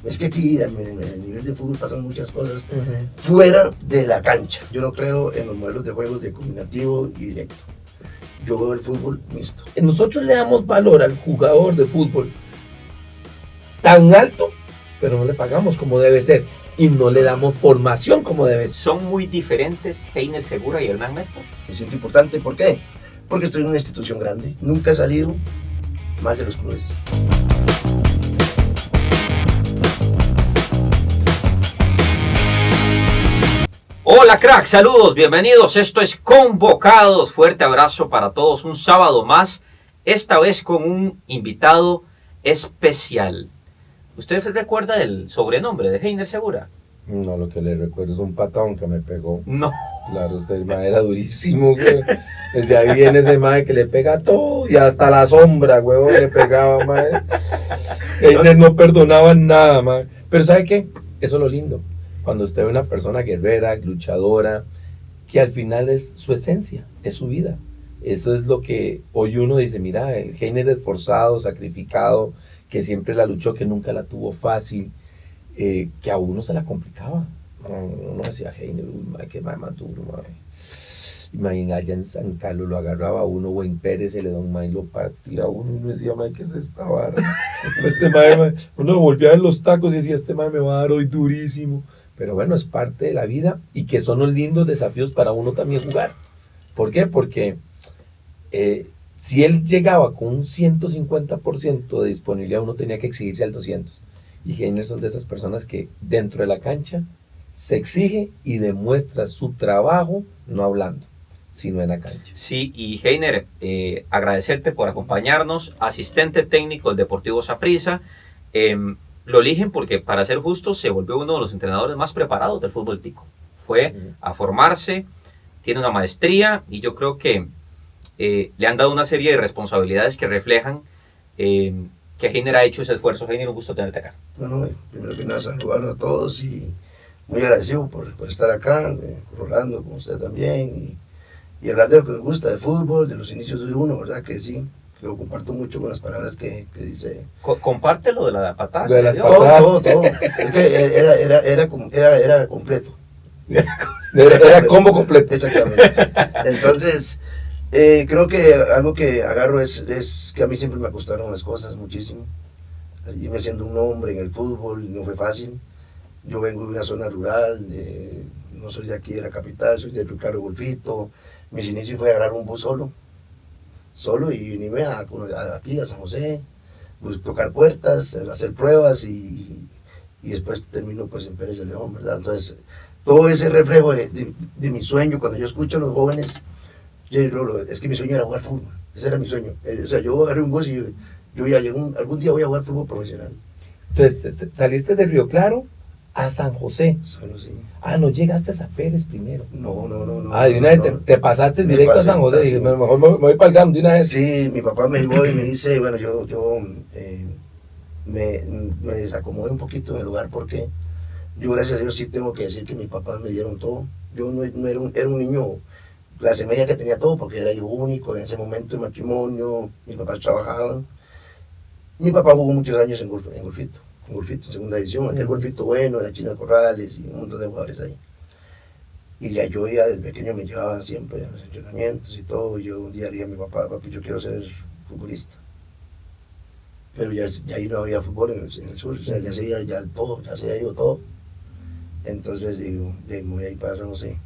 Es que aquí en el nivel de fútbol pasan muchas cosas fuera de la cancha. Yo no creo en los modelos de juegos de combinativo y directo. Yo veo el fútbol mixto. Nosotros le damos valor al jugador de fútbol tan alto, pero no le pagamos como debe ser. Y no le damos formación como debe ser. ¿Son muy diferentes Heiner Segura y Hernán Neto? Me siento importante, ¿por qué? Porque estoy en una institución grande. Nunca he salido mal de los clubes. Hola crack, saludos, bienvenidos, esto es Convocados, fuerte abrazo para todos, un sábado más, esta vez con un invitado especial. ¿Usted se recuerda del sobrenombre de Heiner Segura? No, lo que le recuerdo es un patón que me pegó. No. Claro, usted mae era durísimo, güey. Desde ahí viene ese mae que le pega todo y hasta la sombra, huevón, le pegaba, mae. Heiner no perdonaba nada, mae. Pero ¿sabe qué? Eso es lo lindo. Cuando usted ve una persona guerrera, luchadora, que al final es su esencia, es su vida. Eso es lo que hoy uno dice, mira, el Heiner esforzado, sacrificado, que siempre la luchó, que nunca la tuvo fácil, que a uno se la complicaba. Uno decía, Heiner, que más duro, imagínate, allá en San Carlos lo agarraba a uno, o en Pérez se le da un mae y lo partía a uno, y uno decía, ¿qué es esta vara? Este mae, uno volvía a ver los tacos y decía, este mae me va a dar hoy durísimo. Pero bueno, es parte de la vida y que son los lindos desafíos para uno también jugar. ¿Por qué? Porque si él llegaba con un 150% de disponibilidad, uno tenía que exigirse al 200%. Y Heiner son de esas personas que dentro de la cancha se exige y demuestra su trabajo, no hablando, sino en la cancha. Sí, y Heiner, agradecerte por acompañarnos, asistente técnico del Deportivo Saprissa. Lo eligen porque, para ser justos, se volvió uno de los entrenadores más preparados del fútbol tico. Fue a formarse, tiene una maestría y yo creo que le han dado una serie de responsabilidades que reflejan que Heiner ha hecho ese esfuerzo. Heiner, un gusto tenerte acá. Bueno, primero que nada saludarlos a todos y muy agradecido por estar acá, Rolando, con usted también, y hablar de lo que me gusta, de fútbol, de los inicios de uno, ¿verdad? Que sí. Lo comparto mucho con las palabras que dice. Comparte lo de la patada. Lo de las patadas. Todo. Es que era completo. Era combo completo. Exactamente. Entonces, creo que algo que agarro es que a mí siempre me costaron las cosas muchísimo. Irme siendo un hombre en el fútbol no fue fácil. Yo vengo de una zona rural, no soy de aquí de la capital, soy de Río Claro, Golfito. Mis inicios fue agarrar un bus solo y venirme aquí a San José, tocar puertas, hacer pruebas y después termino pues en Pérez de León, ¿verdad? Entonces, todo ese reflejo de mi sueño, cuando yo escucho a los jóvenes, es que mi sueño era jugar fútbol, ese era mi sueño. O sea, yo agarré un bus y yo ya algún día voy a jugar fútbol profesional. Entonces, saliste de Río Claro a San José. Solo sí. No llegaste a Pérez primero. No. De una vez te pasaste directo a San José. Sí. Dije, mejor me voy para el GAM de una vez. Sí, mi papá me llevó y me dice, bueno, yo me desacomodé un poquito en el lugar porque yo, gracias a Dios, sí tengo que decir que mis papás me dieron todo. Yo no era un niño clase media que tenía todo porque era hijo único en ese momento de matrimonio, mis papás trabajaban. Mi papá jugó muchos años en Golfito, en segunda división, aquel Golfito bueno, era Chino de Corrales y un montón de jugadores ahí. Y ya yo desde pequeño me llevaban siempre a los entrenamientos y todo. Yo un día le dije a mi papá, papi, yo quiero ser futbolista. Pero ya ahí no había fútbol en el sur, o sea, ya se había ido todo. Entonces digo, me voy a ir para San José.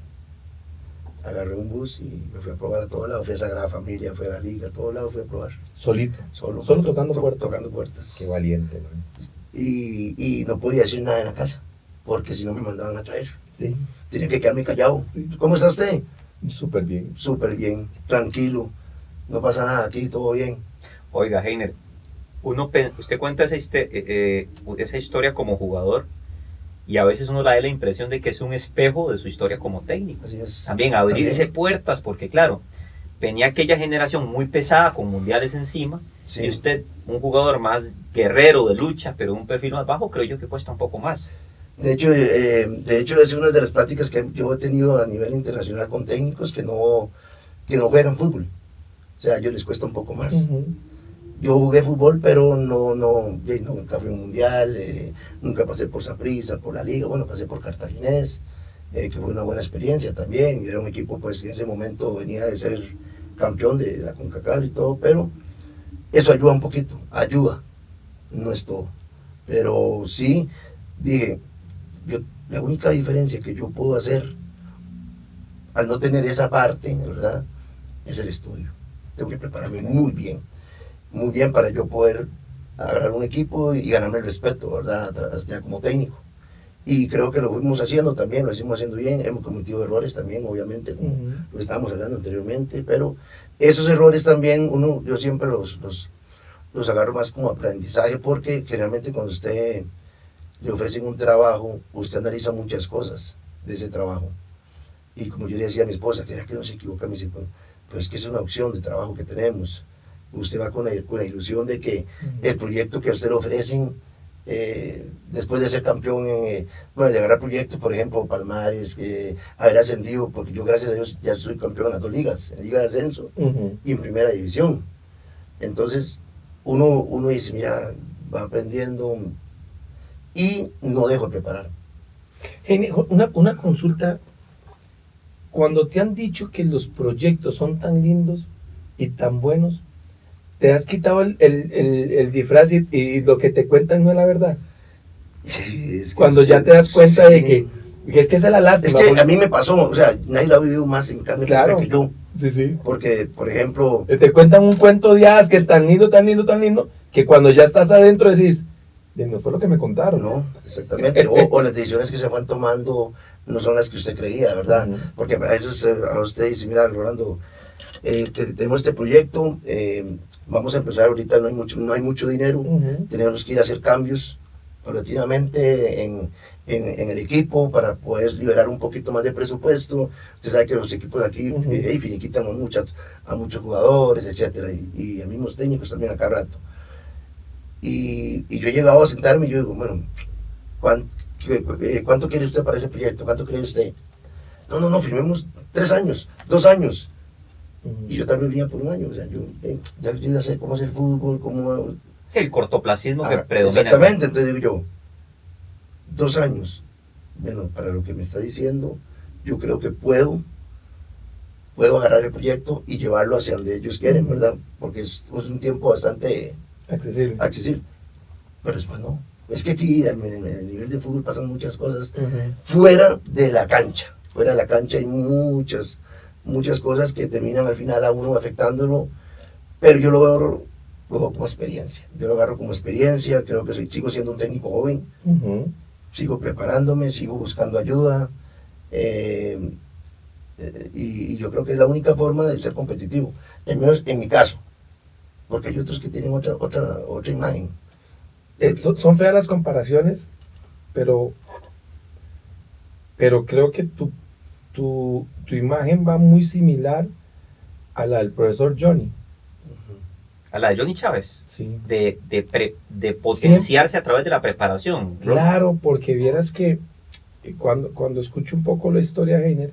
Agarré un bus y me fui a probar a todos lados. Fui a Sagrada Familia, fui a la Liga, a todos lados fui a probar. Solito. Solo tocando puertas. Tocando puertas. Qué valiente, man. Y no podía decir nada en la casa, porque si no me mandaban a traer. Sí. Tenía que quedarme callado. Sí. ¿Cómo está usted? Súper bien. Súper bien, tranquilo. No pasa nada aquí, todo bien. Oiga, Heiner, usted cuenta esa historia como jugador y a veces uno le da la impresión de que es un espejo de su historia como técnico. Así es. También abrirse puertas, porque claro, venía aquella generación muy pesada con mundiales encima, sí. Y usted, un jugador más guerrero de lucha, pero un perfil más bajo, creo yo que cuesta un poco más. De hecho, es una de las pláticas que yo he tenido a nivel internacional con técnicos que no juegan fútbol. O sea, a ellos les cuesta un poco más. Yo jugué fútbol, pero nunca fui a un mundial, nunca pasé por Saprissa, por la liga, bueno, pasé por Cartaginés, que fue una buena experiencia también, y era un equipo pues que en ese momento venía de ser campeón de la CONCACAF y todo, pero eso ayuda un poquito, ayuda, no es todo, pero sí, dije, la única diferencia que yo puedo hacer al no tener esa parte, ¿verdad? Es el estudio. Tengo que prepararme muy bien para yo poder agarrar un equipo y ganarme el respeto, ¿verdad? Ya como técnico. Y creo que lo fuimos haciendo también, lo hicimos haciendo bien, hemos cometido errores también, obviamente, como lo estábamos hablando anteriormente, pero esos errores también yo siempre los agarro más como aprendizaje, porque generalmente cuando usted le ofrecen un trabajo, usted analiza muchas cosas de ese trabajo. Y como yo le decía a mi esposa, que era que no se equivoca, me dice, pues que es una opción de trabajo que tenemos. Usted va con la ilusión de que el proyecto que a usted le ofrecen, después de ser campeón, bueno, de agarrar proyectos, por ejemplo, Palmares, haber ascendido, porque yo gracias a Dios ya soy campeón en las 2 ligas, en Liga de Ascenso y en Primera División. Entonces, uno dice, mira, va aprendiendo y no dejo de preparar. Una consulta. Cuando te han dicho que los proyectos son tan lindos y tan buenos, ¿te has quitado el disfraz y lo que te cuentan no es la verdad? Sí, Cuando ya te das cuenta de que es que esa es la lástima. Es que a mí me pasó, o sea, nadie lo ha vivido más en carne propia que yo. Sí. Porque, por ejemplo... Te cuentan un cuento de hadas que es tan lindo, que cuando ya estás adentro decís, no fue lo que me contaron. No, exactamente. O las decisiones que se van tomando no son las que usted creía, ¿verdad? Porque a veces a usted dice, mira, Rolando, tenemos este proyecto, vamos a empezar ahorita, no hay mucho dinero, tenemos que ir a hacer cambios paulatinamente en el equipo para poder liberar un poquito más de presupuesto. Usted sabe que los equipos de aquí finiquitan a muchos jugadores, etcétera, y a mismos técnicos también a cada rato. Y yo he llegado a sentarme y yo digo, bueno, ¿cuánto quiere usted para ese proyecto? ¿Cuánto cree usted? No, firmemos 3 años, 2 años. Y yo también venía por 1 año, o sea, yo ya sé cómo es el fútbol, cómo... Sí, el cortoplacismo que predomina. Exactamente, entonces digo yo, 2 años. Bueno, para lo que me está diciendo, yo creo que puedo agarrar el proyecto y llevarlo hacia donde ellos quieren, ¿verdad? Porque es un tiempo bastante accesible. Pero después no. Es que aquí en el nivel de fútbol pasan muchas cosas fuera de la cancha. Fuera de la cancha hay muchas cosas que terminan al final a uno afectándolo, pero yo lo veo como experiencia. Yo lo agarro como experiencia, creo que sigo siendo un técnico joven, sigo preparándome, sigo buscando ayuda, y yo creo que es la única forma de ser competitivo, en mi caso, porque hay otros que tienen otra imagen. Son feas las comparaciones, pero creo que tu imagen va muy similar a la del profesor Johnny. A la de Johnny Chávez. Sí. De potenciarse a través de la preparación. Claro, porque vieras que cuando escucho un poco la historia de Heiner,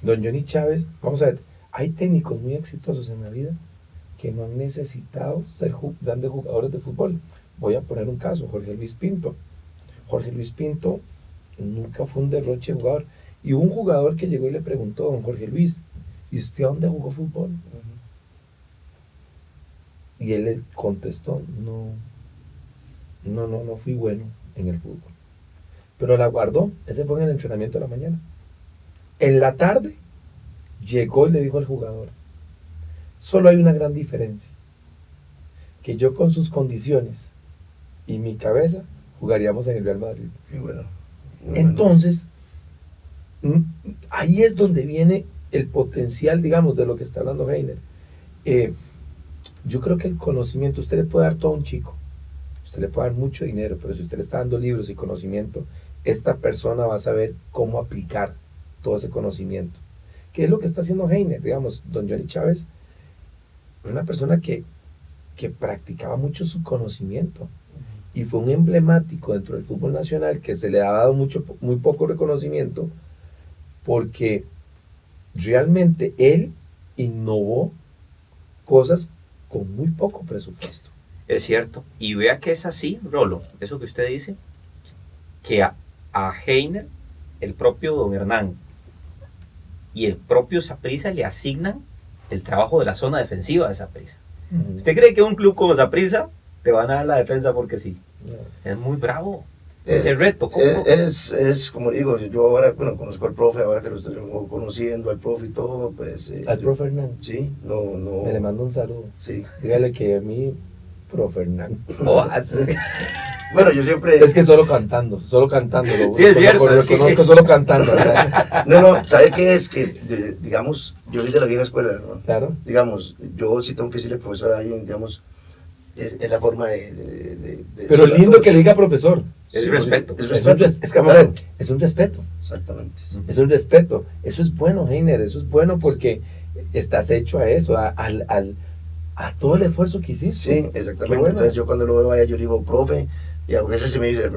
don Johnny Chávez, vamos a ver, hay técnicos muy exitosos en la vida que no han necesitado ser grandes jugadores de fútbol. Voy a poner un caso, Jorge Luis Pinto. Jorge Luis Pinto nunca fue un derroche de jugador. Y hubo un jugador que llegó y le preguntó a don Jorge Luis, ¿y usted a dónde jugó fútbol? Y él le contestó, no fui bueno en el fútbol. Pero la guardó, ese fue en el entrenamiento de la mañana. En la tarde, llegó y le dijo al jugador, solo hay una gran diferencia, que yo con sus condiciones y mi cabeza jugaríamos en el Real Madrid. Qué bueno. Entonces, ahí es donde viene el potencial, digamos, de lo que está hablando Heiner. Yo creo que el conocimiento, usted le puede dar todo a un chico, usted le puede dar mucho dinero, pero si usted le está dando libros y conocimiento, esta persona va a saber cómo aplicar todo ese conocimiento. ¿Qué es lo que está haciendo Heiner? Digamos, don Johnny Chávez es una persona que practicaba mucho su conocimiento y fue un emblemático dentro del fútbol nacional que se le ha dado muy poco reconocimiento, porque realmente él innovó cosas con muy poco presupuesto. Es cierto. Y vea que es así, Rolo, eso que usted dice, que a Heiner, el propio don Hernán y el propio Saprissa le asignan el trabajo de la zona defensiva de Saprissa. ¿Usted cree que un club como Saprissa te van a dar la defensa porque sí? No. Es muy bravo. Ese reto. Es como digo, yo ahora, bueno, conozco al profe, ahora que lo estoy conociendo, al profe y todo, pues... Al profe Hernán. Sí, no... Me le mando un saludo. Sí. Dígale que a mí, profe Hernán. Oh, así. Bueno, yo siempre... Es que solo cantando. Sí, es cierto. Lo conozco solo cantando, ¿verdad? No, ¿sabe qué es? Que, digamos, yo soy de la vieja escuela, ¿no? Claro. Digamos, yo sí tengo que decirle profesor a alguien, digamos, es la forma de Pero decirlo a lindo todos. que le diga profesor. Es Sí, respeto. Es Es respeto. es que, vamos a ver, es un respeto. Exactamente. Sí. Es un respeto. Eso es bueno, Heiner. Eso es bueno porque estás hecho a eso, a todo el esfuerzo que hiciste. Sí, Qué exactamente. bueno. Entonces yo cuando lo veo a ella, yo digo, profe, y a veces se me dice,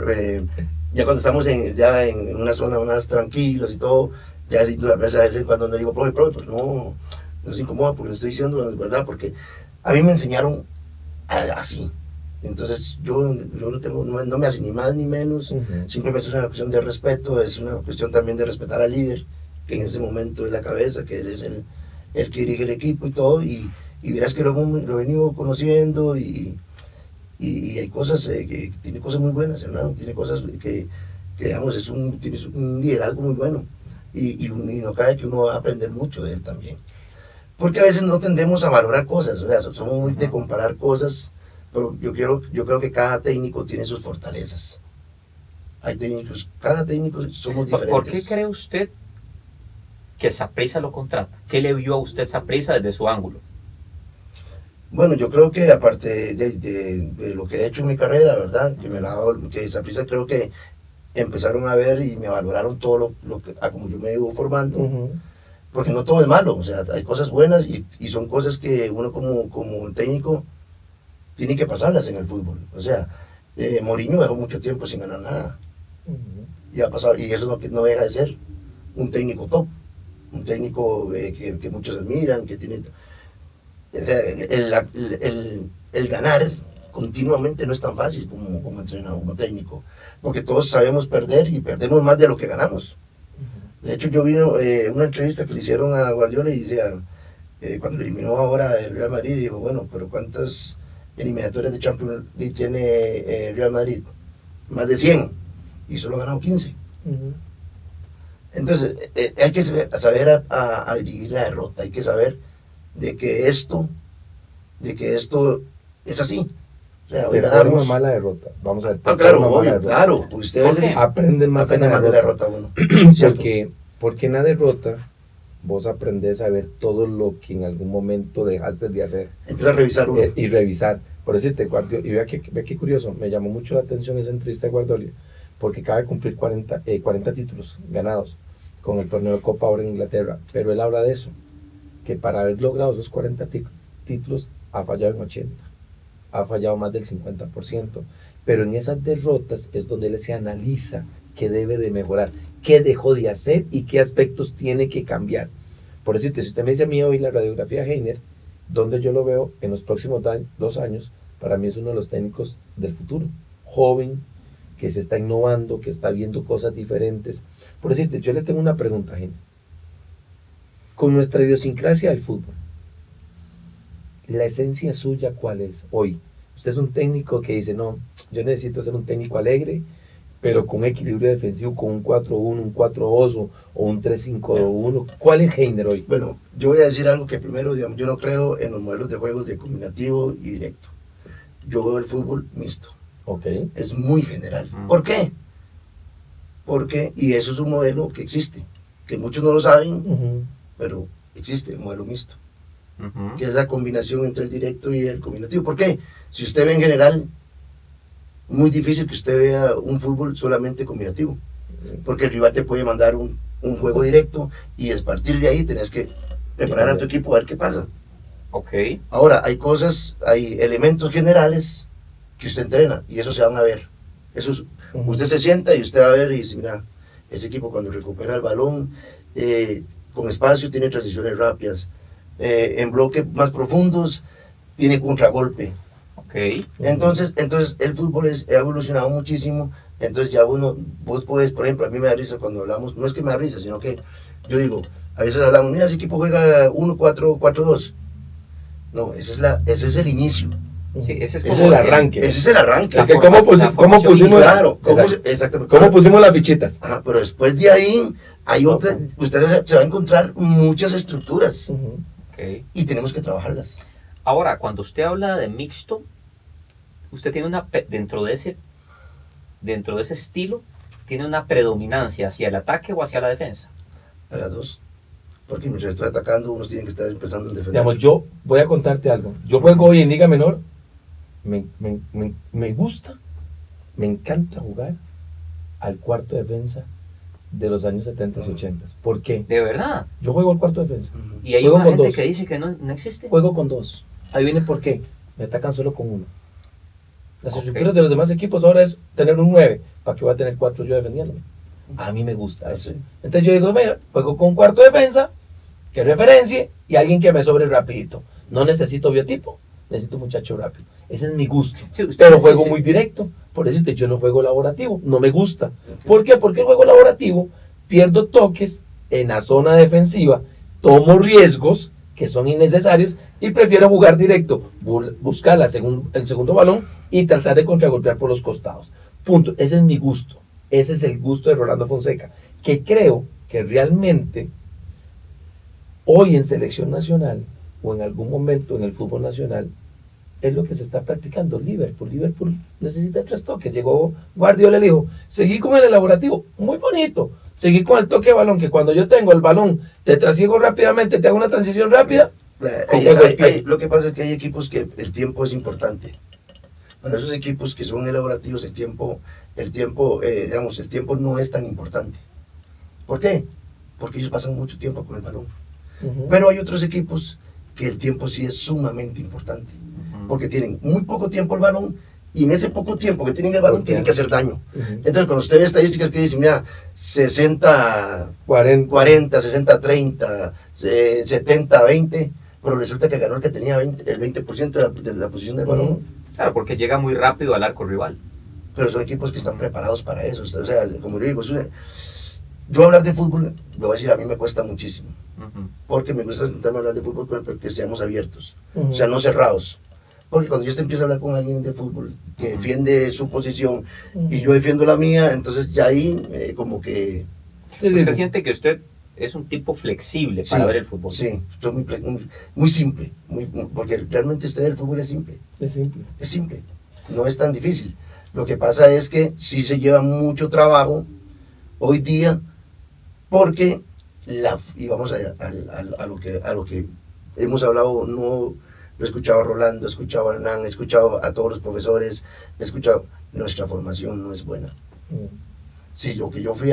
ya cuando estamos ya en una zona más tranquilos y todo, ya a veces cuando le digo, profe, pues no se incomoda porque le estoy diciendo, ¿verdad? Porque a mí me enseñaron así. Entonces yo no tengo, no me hace ni más ni menos, simplemente es una cuestión de respeto, es una cuestión también de respetar al líder, que en ese momento es la cabeza, que él es el que dirige el equipo y todo, y verás que lo he venido conociendo y hay cosas, que tiene cosas muy buenas, hermano, tiene cosas que digamos, tiene un liderazgo muy bueno, y no cabe que uno va a aprender mucho de él también. Porque a veces no tendemos a valorar cosas, o sea, somos muy de comparar cosas, pero yo creo que cada técnico tiene sus fortalezas. Hay técnicos, cada técnico somos diferentes. ¿Por qué cree usted que Saprissa lo contrata? ¿Qué le vio a usted Saprissa desde su ángulo? Bueno, yo creo que aparte de lo que he hecho en mi carrera, ¿verdad? Que Saprissa creo que empezaron a ver y me valoraron todo lo que, como yo me iba formando. Porque no todo es malo, o sea, hay cosas buenas y son cosas que uno como técnico tiene que pasarlas en el fútbol. O sea, Mourinho dejó mucho tiempo sin ganar nada. Y ha pasado, y eso no deja de ser un técnico top, un técnico que muchos admiran, que tiene... O sea, el ganar continuamente no es tan fácil como entrenador, como técnico, porque todos sabemos perder y perdemos más de lo que ganamos. De hecho, yo vi una entrevista que le hicieron a Guardiola y decía, cuando eliminó ahora el Real Madrid, dijo, bueno, pero ¿cuántas eliminatorias de Champions League tiene Real Madrid? Más de 100, y solo ha ganado 15. Entonces, hay que saber a dividir la derrota, hay que saber de que esto es así. O sea, hoy De ganamos. forma mala derrota. Vamos a ver. Claro, obvio, claro. Ustedes aprenden más aprenden en la más de la derrota. derrota, bueno. Porque en la derrota vos aprendes a ver todo lo que en algún momento dejaste de hacer. Empieza a revisar uno. Y revisar. Por decirte, Guardiola, y vea qué curioso, me llamó mucho la atención esa entrevista de Guardiola, porque acaba de cumplir 40 títulos ganados con el torneo de Copa ahora en Inglaterra, pero él habla de eso, que para haber logrado esos 40 títulos ha fallado en 80, ha fallado más del 50%, pero en esas derrotas es donde él se analiza qué debe de mejorar, qué dejó de hacer y qué aspectos tiene que cambiar. Por decirte, si usted me dice a mí hoy la radiografía de Heiner, donde yo lo veo en los próximos 2 años, para mí es uno de los técnicos del futuro, joven, que se está innovando, que está viendo cosas diferentes. Por decirte, yo le tengo una pregunta, Heiner. Con nuestra idiosincrasia del fútbol, la esencia suya, ¿cuál es hoy? Usted es un técnico que dice, no, yo necesito ser un técnico alegre, pero con equilibrio defensivo, con un 4-1, un 4-2 o un 3-5-1. ¿Cuál es Heiner hoy? Bueno, yo voy a decir algo que primero, digamos, yo no creo en los modelos de juegos de combinativo y directo. Yo veo el fútbol mixto. Okay. Es muy general. ¿Por qué? Porque, y eso es un modelo que existe, que muchos no lo saben, pero existe el modelo mixto, que es la combinación entre el directo y el combinativo. ¿Por qué? Si usted ve en general, muy difícil que usted vea un fútbol solamente combinativo, porque el rival te puede mandar un juego directo y a partir de ahí tenés que preparar a tu equipo a ver qué pasa. Okay. Ahora, hay elementos generales que usted entrena y eso se van a ver. Usted se sienta y usted va a ver y dice, mira, ese equipo cuando recupera el balón, con espacio tiene transiciones rápidas, en bloques más profundos, tiene contragolpe. Ok. Entonces el fútbol ha evolucionado muchísimo. Entonces ya vos puedes, por ejemplo, a mí me da risa cuando hablamos, no es que me da risa, sino que yo digo, a veces hablamos, mira, ese equipo juega 1-4-4-2. No, ese es el inicio. Sí, ese es Ese como es el arranque. Ese es el arranque. Es que La ¿cómo formación pusimos, Claro, exacto. exactamente. ¿Cómo pusimos las fichitas? Ajá, pero después de ahí hay otra, ustedes se van a encontrar muchas estructuras Ok. y tenemos que trabajarlas. Ahora, cuando usted habla de mixto, usted tiene dentro de ese estilo, tiene una predominancia hacia el ataque o hacia la defensa. A las dos. Porque mientras estoy atacando, unos tienen que estar empezando a defender. Digamos, yo voy a contarte algo. Yo juego hoy en Liga Menor. Me gusta, me encanta jugar al cuarto defensa de los años 70 y 80. ¿Por qué? De verdad. Yo juego al cuarto defensa. Ujú. Y hay Juego una con gente dos. que dice que no existe. Juego con dos. Ahí viene por qué. Me atacan solo con uno. Las Ok. estructuras de los demás equipos ahora es tener un 9. ¿Para qué voy a tener 4 yo defendiéndome? A mí me gusta eso. Sí. Entonces yo digo, mira, juego con un cuarto defensa que referencie y alguien que me sobre rapidito. No necesito biotipo, necesito un muchacho rápido. Ese es mi gusto. Sí, usted Pero sí, juego sí. muy directo. Por eso yo no juego elaborativo. No me gusta. ¿Por qué? Porque el juego elaborativo pierdo toques en la zona defensiva, tomo riesgos que son innecesarios y prefiero jugar directo, buscar el segundo balón y tratar de contragolpear por los costados. Punto. Ese es mi gusto. Ese es el gusto de Rolando Fonseca, que creo que realmente hoy en selección nacional o en algún momento en el fútbol nacional es lo que se está practicando. Liverpool necesita 3 toques. Llegó Guardiola y le dijo, seguí con el elaborativo, muy bonito, seguí con el toque de balón, que cuando yo tengo el balón te trasiego rápidamente, te hago una transición rápida. Lo que pasa es que hay equipos que el tiempo es importante. Para esos equipos que son elaborativos, el tiempo no es tan importante. ¿Por qué? Porque ellos pasan mucho tiempo con el balón. Pero hay otros equipos que el tiempo sí es sumamente importante. Porque tienen muy poco tiempo el balón y en ese poco tiempo que tienen el balón tienen que hacer daño. Entonces, cuando usted ve estadísticas que dicen, mira, 60-40, 60-30, 70-20, pero resulta que ganó el que tenía el 20% de la posición del balón. Claro, porque llega muy rápido al arco rival. Pero son equipos que están preparados para eso. O sea, como yo digo, yo hablar de fútbol, le voy a decir, a mí me cuesta muchísimo. Porque me gusta sentarme a hablar de fútbol, pero que seamos abiertos. O sea, no cerrados. Porque cuando yo empiezo a hablar con alguien de fútbol que defiende su posición y yo defiendo la mía, entonces ya ahí como que... ¿Usted siente que usted es un tipo flexible para ver el fútbol? Sí, soy muy simple, porque realmente el fútbol es simple. Es simple. Es simple, no es tan difícil. Lo que pasa es que sí se lleva mucho trabajo hoy día, porque y vamos a lo que hemos hablado, no lo he escuchado a Rolando, he escuchado a Hernán, he escuchado a todos los profesores, nuestra formación no es buena. Sí, ahora que yo fui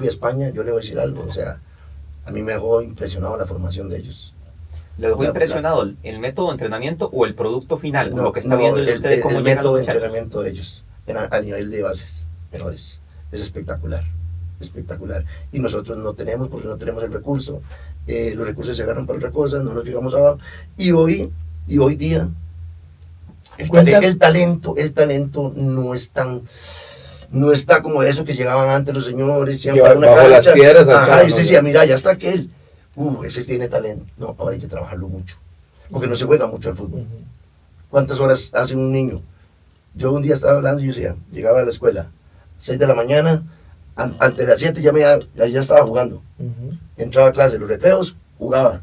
a España, yo le voy a decir algo, o sea, a mí me dejó impresionado la formación de ellos. ¿Le dejó impresionado el método de entrenamiento o el producto final? Lo que está viendo usted cómo el llegan método de los muchachos. entrenamiento de ellos, a nivel de bases menores, es espectacular. Espectacular. Y nosotros no tenemos, porque no tenemos el recurso. Los recursos se agarran para otra cosa, no nos fijamos abajo. Y hoy día, el talento no está como eso que llegaban antes los señores, Que bajo las piedras, ajá, y usted decía, mira, ya está aquel. Ese tiene talento. No, ahora hay que trabajar mucho. Porque no se juega mucho al fútbol. ¿Cuántas horas hace un niño? Yo un día estaba hablando y yo decía, llegaba a la escuela, 6 de la mañana, antes de las 7 ya estaba jugando. Entraba a clase, los recreos, jugaba.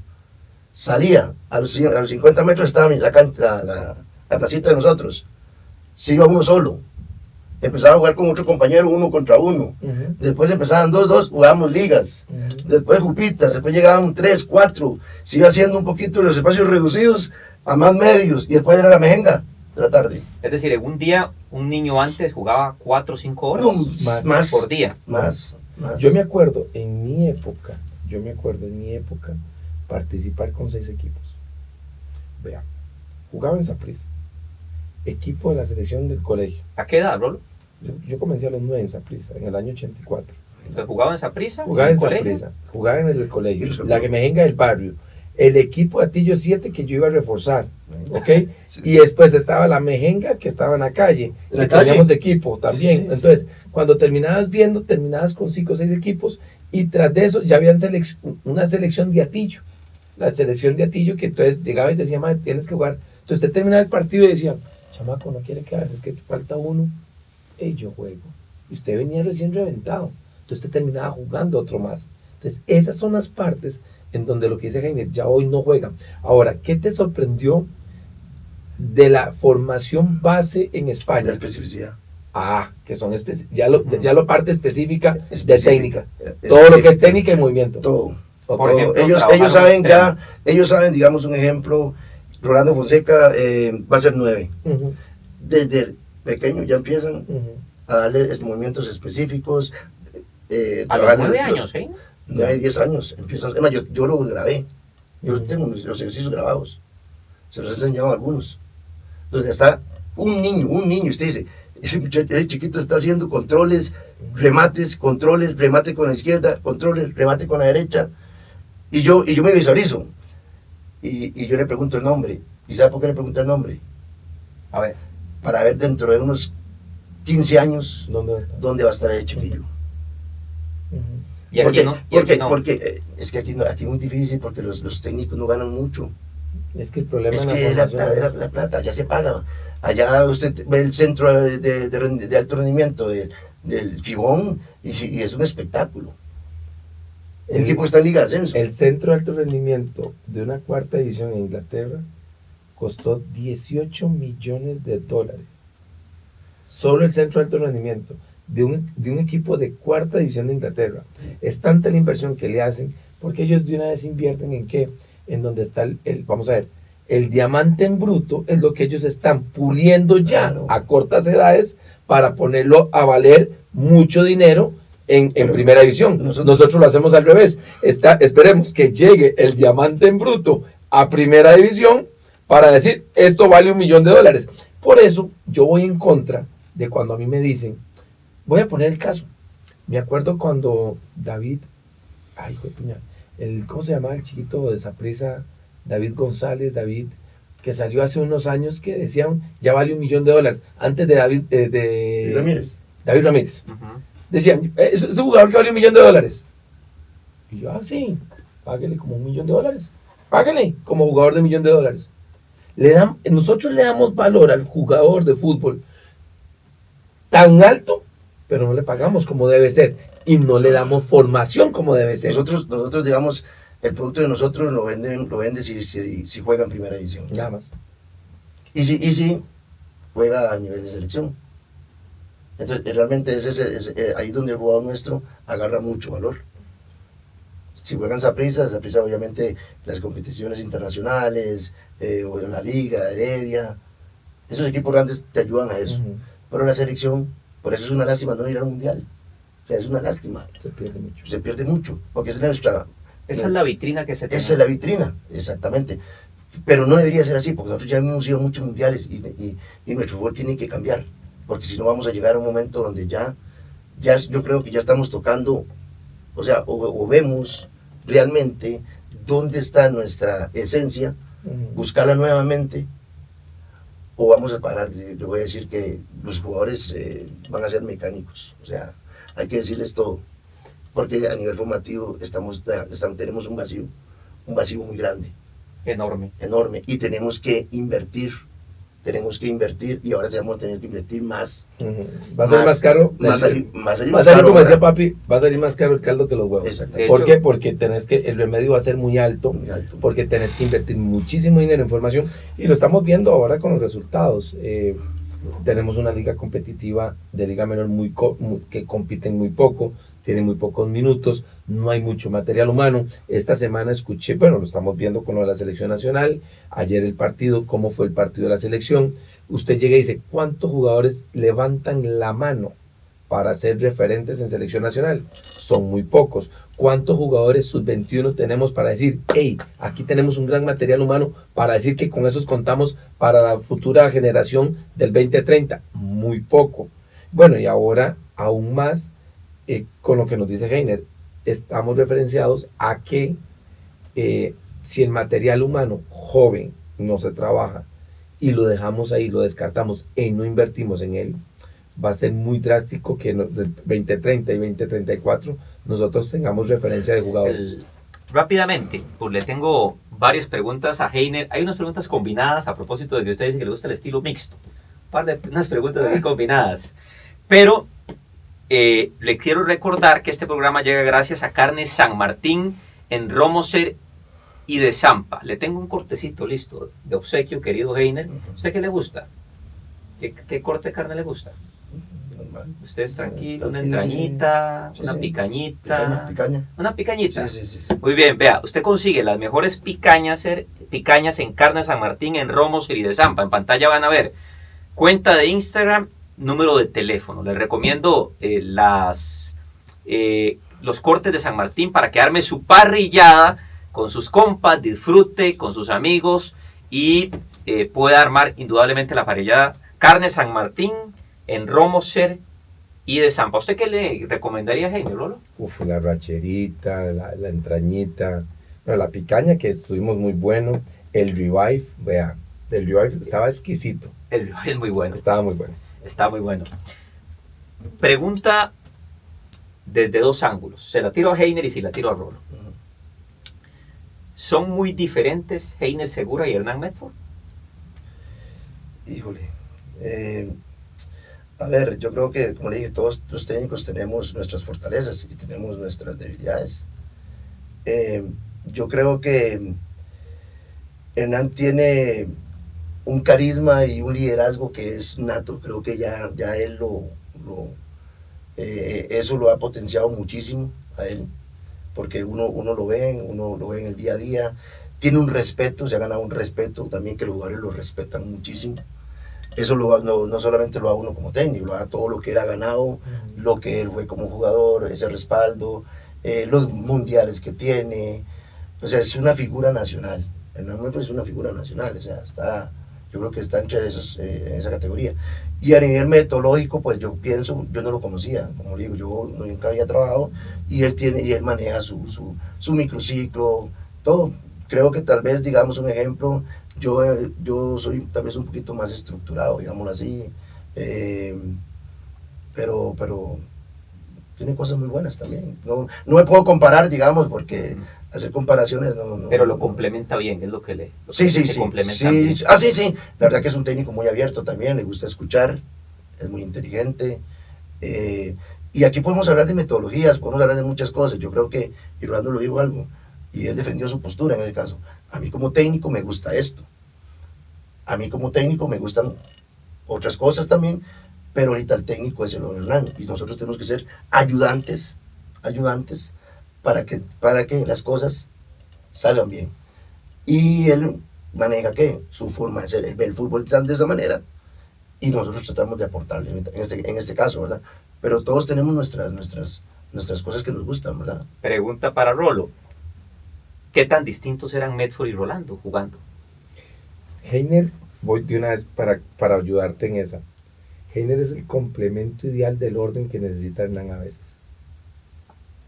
Salía, a los 50 metros estaba la placita de nosotros. Se iba uno solo. Empezaba a jugar con otro compañero, 1 contra 1. Después empezaban 2-2, jugábamos ligas. Después jupitas, después llegaban 3, 4. Se iba haciendo un poquito los espacios reducidos a más medios. Y después era la mejenga de la tarde. Es decir, en un día, un niño antes jugaba 4 o 5 horas No, más por día. Más. Yo me acuerdo en mi época participar con 6 equipos. Vea, jugaba en Saprissa, equipo de la selección del colegio. ¿A qué edad, Rolo? Yo comencé a los 9 en Saprissa, en el año 84. Entonces, ¿jugaba en Saprissa? Jugaba en colegio? Saprissa, jugaba en el colegio, ¿Y los la que me venga del barrio, el equipo Atillo 7 que yo iba a reforzar, ¿ok? Sí, Y sí. después estaba la Mejenga que estaba en la calle, ¿En la y calle? teníamos equipo también. Sí, sí. Entonces, cuando terminabas viendo, terminabas con 5 o 6 equipos, y tras de eso ya habían una selección de Atillo, la selección de Atillo, que entonces llegaba y te decía, madre, tienes que jugar. Entonces usted terminaba el partido y decía, chamaco, no quiere quedarse, es que falta uno. Y yo juego. Y usted venía recién reventado. Entonces usted terminaba jugando otro más. Entonces esas son las partes en donde lo que dice Jaime, ya hoy no juegan. Ahora, ¿qué te sorprendió de la formación base en La España? especificidad. Que son ya lo parte específica de Específica. técnica. Todo lo que es Específica. técnica y movimiento. Todo. Ok. Por ejemplo, Ellos trabajaron saben externo. ellos saben, digamos, un ejemplo, Rolando Fonseca va a ser 9. Ujú, Desde pequeño ya empiezan ujú. a darle movimientos específicos. A los trabajar 9 en- años, ¿eh? 9, 10 años. Empiezan, es más, yo lo grabé. Yo Ujú. tengo los ejercicios grabados. Se los he enseñado a algunos. Donde está un niño. Usted dice, ese muchacho, ese chiquito está haciendo controles, remates, remate con la izquierda, controles, remate con la derecha. Y yo me visualizo. Y yo le pregunto el nombre. ¿Y sabe por qué le pregunto el nombre? A ver, Para ver dentro de unos 15 años ¿Dónde va a estar? dónde va a estar el chiquillo. Ujú. y aquí Porque, no. Y aquí no. porque es que aquí es muy difícil porque los técnicos no ganan mucho. Es que el problema Es en que la formación es la plata ya se paga. Allá usted ve el centro de alto rendimiento del Gibón y es un espectáculo. Un equipo que está en Liga de Ascenso. el centro de alto rendimiento de una cuarta división en Inglaterra costó 18 millones de dólares. Solo el centro de alto rendimiento de un equipo de cuarta división de Inglaterra. Es tanta la inversión que le hacen, porque ellos de una vez invierten en qué, en donde está vamos a ver, el diamante en bruto es lo que ellos están puliendo ya Claro. a cortas edades para ponerlo a valer mucho dinero en Pero primera división. Nosotros lo hacemos al revés. Esperemos que llegue el diamante en bruto a primera división para decir, esto vale $1 millón. Por eso yo voy en contra de cuando a mí me dicen, voy a poner el caso. Me acuerdo cuando David, ¿cómo se llamaba el chiquito de Saprissa? David González, que salió hace unos años que decían, ya vale $1 millón. Antes de Y Ramírez. David Ramírez. Ujú. Decían, es un jugador que vale $1 millón. Y yo, sí, páguele como $1 millón. Páguele como jugador de $1 millón. Nosotros le damos valor al jugador de fútbol tan alto, pero no le pagamos como debe ser. Y no le damos formación como debe ser. Nosotros digamos, el producto de nosotros lo vende si juega en primera división. Nada más. Y si juega a nivel de selección. Entonces, realmente es ahí donde el jugador nuestro agarra mucho valor. Si juegan Saprissa obviamente las competiciones internacionales, o en la Liga, Heredia, esos equipos grandes te ayudan a eso. Ujú. Pero la selección, por eso es una lástima no ir al Mundial. O sea, es una lástima. Se pierde mucho. Se pierde mucho, porque es nuestra... Esa es la vitrina que se tiene. Esa es la vitrina, exactamente. Pero no debería ser así, porque nosotros ya hemos ido a muchos mundiales y nuestro fútbol tiene que cambiar, porque si no vamos a llegar a un momento donde ya yo creo que ya estamos tocando, o sea, o vemos realmente dónde está nuestra esencia, Ujú. buscarla nuevamente, o vamos a parar. Le voy a decir que los jugadores van a ser mecánicos, o sea, hay que decirles todo, porque a nivel formativo tenemos un vacío muy grande, Enorme. enorme, y tenemos que invertir y ahora sí vamos a tener que invertir más. Ujú. Va a salir más caro. Va a salir Va a más salir, caro como decía ahora. papi, va a salir más caro el caldo que los huevos. Exactamente. ¿Por De qué? hecho- Porque el remedio va a ser muy alto, Muy alto. porque tenés que invertir muchísimo dinero en formación, y lo estamos viendo ahora con los resultados. Tenemos una liga competitiva de liga menor que compiten muy poco, tienen muy pocos minutos, no hay mucho material humano. Esta semana escuché, bueno, lo estamos viendo con lo de la selección nacional, ayer el partido, cómo fue el partido de la selección. Usted llega y dice, ¿cuántos jugadores levantan la mano para ser referentes en selección nacional? Son muy pocos. ¿Cuántos jugadores sub-21 tenemos para decir, hey, aquí tenemos un gran material humano para decir que con esos contamos para la futura generación del 2030? Muy poco. Bueno, y ahora aún más, con lo que nos dice Heiner, estamos referenciados a que si el material humano joven no se trabaja y lo dejamos ahí, lo descartamos y no invertimos en él, va a ser muy drástico que del 2030 y 2034 nosotros tengamos referencia de jugadores. Rápidamente, pues le tengo varias preguntas a Heiner. Hay unas preguntas combinadas a propósito de que usted dice que le gusta el estilo mixto. Unas preguntas aquí combinadas. Pero le quiero recordar que este programa llega gracias a Carnes San Martín en Romoser y de Zampa. Le tengo un cortecito listo de obsequio, querido Heiner. ¿Usted qué le gusta? ¿Qué corte de carne le gusta? Normal. Usted es tranquilo, una entrañita, Sí, una sí. picañita. Picaña. Una picañita. Sí. Muy bien, vea, usted consigue las mejores picañas en Carne San Martín, en Romos y de Zampa. En pantalla van a ver cuenta de Instagram, número de teléfono. Les recomiendo los cortes de San Martín para que arme su parrillada con sus compas, disfrute con sus amigos y pueda armar indudablemente la parrillada. Carne San Martín en Romoser y de Zampa. ¿Usted qué le recomendaría, Heiner, Lolo? Uf, la racherita, la entrañita, bueno, la picaña que estuvimos muy bueno, el ribeye, vea, el ribeye estaba exquisito. El ribeye es muy bueno. Estaba muy bueno. Está muy bueno. Pregunta desde dos ángulos. Se la tiro a Heiner y se la tiro a Rolo. ¿Son muy diferentes Heiner Segura y Hernán Medford? Híjole. A ver, yo creo que, como le dije, todos los técnicos tenemos nuestras fortalezas y tenemos nuestras debilidades. Yo creo que Hernán tiene un carisma y un liderazgo que es nato. Creo que ya él eso lo ha potenciado muchísimo a él, porque uno lo ve en el día a día. Tiene un respeto, se ha ganado un respeto también, que los jugadores lo respetan muchísimo. Eso no solamente lo da uno como técnico, lo da todo lo que él ha ganado, lo que él fue como jugador, ese respaldo, los mundiales que tiene. O sea, es una figura nacional. Hernán Medford es una figura nacional, o sea, yo creo que está entre esos, en esa categoría. Y a nivel metodológico, pues yo no lo conocía, como digo, yo nunca había trabajado, y él maneja su microciclo, todo. Creo que tal vez, digamos, un ejemplo, yo soy tal vez un poquito más estructurado, digámoslo así, pero tiene cosas muy buenas también. No me puedo comparar, digamos, porque hacer comparaciones no. Pero lo complementa bien, es lo que Sí. complementa bien. Sí. La verdad que es un técnico muy abierto también, le gusta escuchar, es muy inteligente. Y aquí podemos hablar de metodologías, podemos hablar de muchas cosas. Yo creo que, y Rolando lo dijo algo, y él defendió su postura en ese caso. A mí como técnico me gusta esto. A mí como técnico me gustan otras cosas también, pero ahorita el técnico es el Hernán, y nosotros tenemos que ser ayudantes para que las cosas salgan bien. Y él maneja su forma de ser, él ve el fútbol de esa manera, y nosotros tratamos de aportarle en este caso, ¿verdad? Pero todos tenemos nuestras cosas que nos gustan, ¿verdad? Pregunta para Rolo. ¿Qué tan distintos eran Medford y Rolando jugando? Heiner, voy de una vez para ayudarte en esa. Heiner es el complemento ideal del orden que necesita Hernán a veces.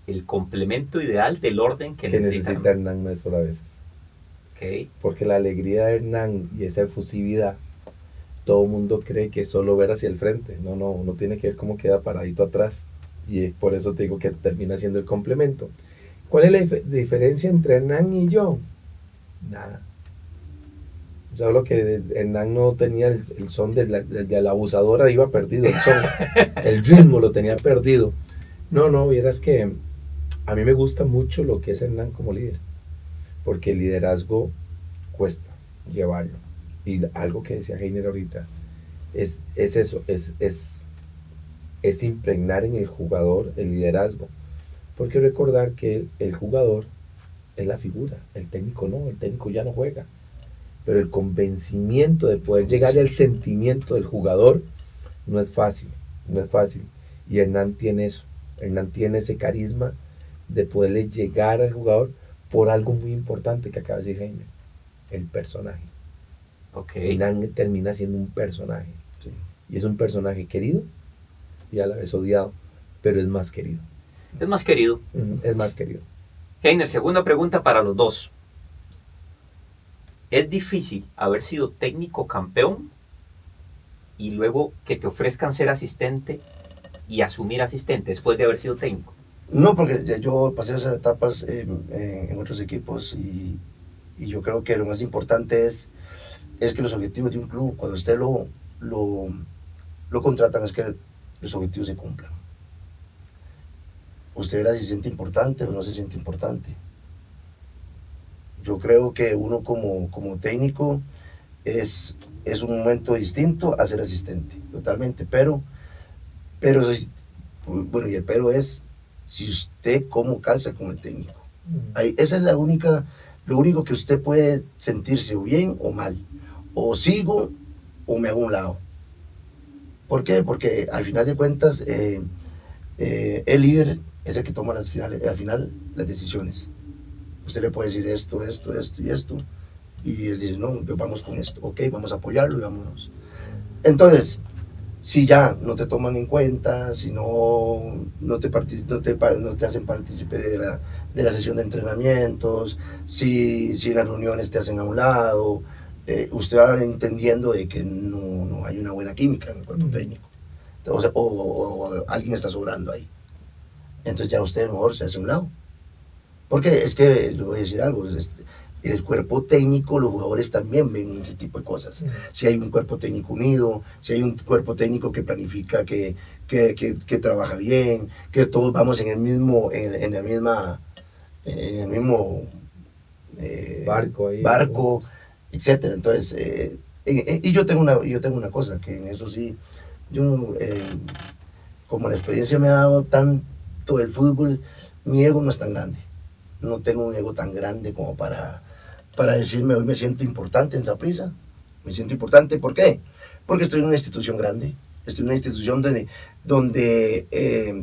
El complemento ideal del orden que necesita Hernán Medford a veces. Okay. Porque la alegría de Hernán y esa efusividad, todo el mundo cree que es solo ver hacia el frente. No, uno tiene que ver cómo queda paradito atrás. Y por eso te digo que termina siendo el complemento. ¿Cuál es la diferencia entre Hernán y yo? Nada. Solo que Hernán no tenía el son de la abusadora, iba perdido el son. El ritmo lo tenía perdido. No, vieras que a mí me gusta mucho lo que es Hernán como líder. Porque el liderazgo cuesta llevarlo. Y algo que decía Heiner ahorita es eso, es impregnar en el jugador el liderazgo. Porque recordar que el jugador es la figura, el técnico no, el técnico ya no juega. Pero el convencimiento de poder llegar al sentimiento del jugador no es fácil. Y Hernán tiene eso, Hernán tiene ese carisma de poderle llegar al jugador por algo muy importante que acaba de decir Heiner, el personaje. Okay. Hernán termina siendo un personaje. Sí. Y es un personaje querido y a la vez odiado, pero es más querido. Es más querido. Es más querido. Heiner, segunda pregunta para los dos. Es difícil haber sido técnico campeón y luego que te ofrezcan ser asistente y asumir asistente después de haber sido técnico. No, porque ya yo pasé esas etapas en otros equipos y yo creo que lo más importante es que los objetivos de un club, cuando usted lo contratan, es que los objetivos se cumplan. Usted verá si se siente importante o no se siente importante. Yo creo que uno como técnico es un momento distinto a ser asistente, totalmente, pero bueno, y el pero es si usted cómo calza con el técnico. Ahí, esa es lo único que usted puede sentirse o bien o mal, o sigo o me hago a un lado. ¿Por qué? Porque al final de cuentas el líder es el que toma al final las decisiones. Usted le puede decir esto y esto, y él dice, no, vamos con esto, ok, vamos a apoyarlo y vámonos. Entonces, si ya no te toman en cuenta, si no te hacen partícipe de la sesión de entrenamientos, si en las reuniones te hacen a un lado, usted va entendiendo de que no hay una buena química en el cuerpo técnico. O alguien está sobrando ahí. Entonces ya usted mejor se hace a un lado. Porque es que, le voy a decir algo, el cuerpo técnico, los jugadores también ven ese tipo de cosas. Si hay un cuerpo técnico unido, si hay un cuerpo técnico que planifica, que trabaja bien, que todos vamos en el mismo barco, etcétera. Entonces, y yo tengo una cosa, que en eso sí, como la experiencia me ha dado tanto el fútbol, mi ego no es tan grande. No tengo un ego tan grande como para decirme hoy me siento importante en Saprissa. Me siento importante, ¿por qué? Porque estoy en una institución grande, estoy en una institución donde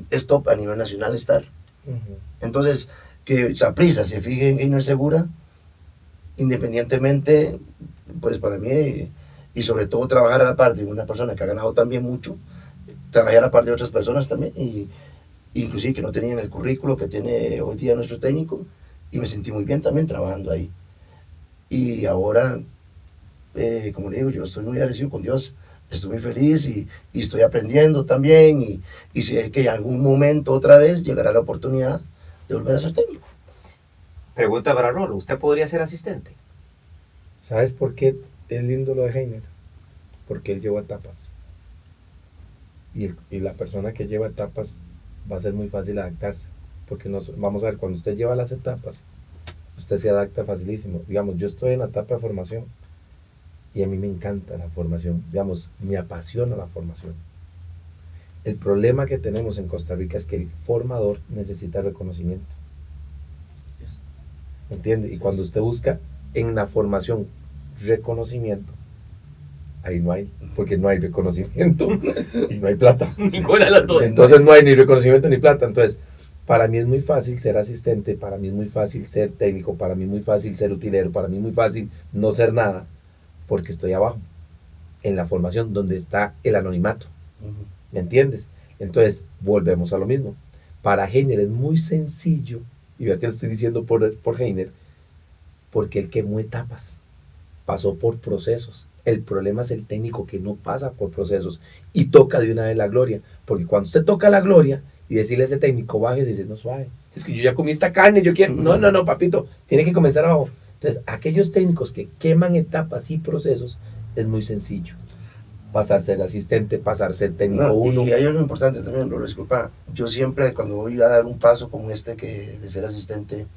es top a nivel nacional estar. Entonces, que Saprissa se fije en Heiner Segura, independientemente, pues para mí, y sobre todo trabajar a la par de una persona que ha ganado también mucho, trabajé a la par de otras personas también, y inclusive que no tenían el currículo que tiene hoy día nuestro técnico, y me sentí muy bien también trabajando ahí. Y ahora, como le digo, yo estoy muy agradecido con Dios, estoy muy feliz y estoy aprendiendo también, y sé que en algún momento otra vez llegará la oportunidad de volver a ser técnico. Pregunta para Rolo, ¿usted podría ser asistente? ¿Sabes por qué es lindo lo de Heiner? Porque él lleva etapas. Y la persona que lleva etapas va a ser muy fácil adaptarse, porque vamos a ver, cuando usted lleva las etapas, usted se adapta facilísimo. Digamos, yo estoy en la etapa de formación y a mí me encanta la formación, digamos, me apasiona la formación. El problema que tenemos en Costa Rica es que el formador necesita reconocimiento, ¿me entiende? Y cuando usted busca en la formación reconocimiento, ahí no hay, porque no hay reconocimiento y no hay plata. Ninguna de las dos. Entonces no hay ni reconocimiento ni plata. Entonces, para mí es muy fácil ser asistente, para mí es muy fácil ser técnico, para mí es muy fácil ser utilero, para mí es muy fácil no ser nada, porque estoy abajo, en la formación donde está el anonimato. ¿Me entiendes? Entonces, volvemos a lo mismo. Para Heiner es muy sencillo, y vea que lo estoy diciendo por Heiner, porque él quemó etapas, pasó por procesos. El problema es el técnico que no pasa por procesos y toca de una vez la gloria, porque cuando usted toca la gloria y decirle a ese técnico, baje, y dice, no, suave, es que yo ya comí esta carne, yo quiero, no, papito, tiene que comenzar abajo. Entonces, aquellos técnicos que queman etapas y procesos, es muy sencillo. Pasar a ser asistente, pasar a ser técnico uno. Y hay algo importante también, Rolo, disculpa, yo siempre cuando voy a dar un paso como este de ser asistente,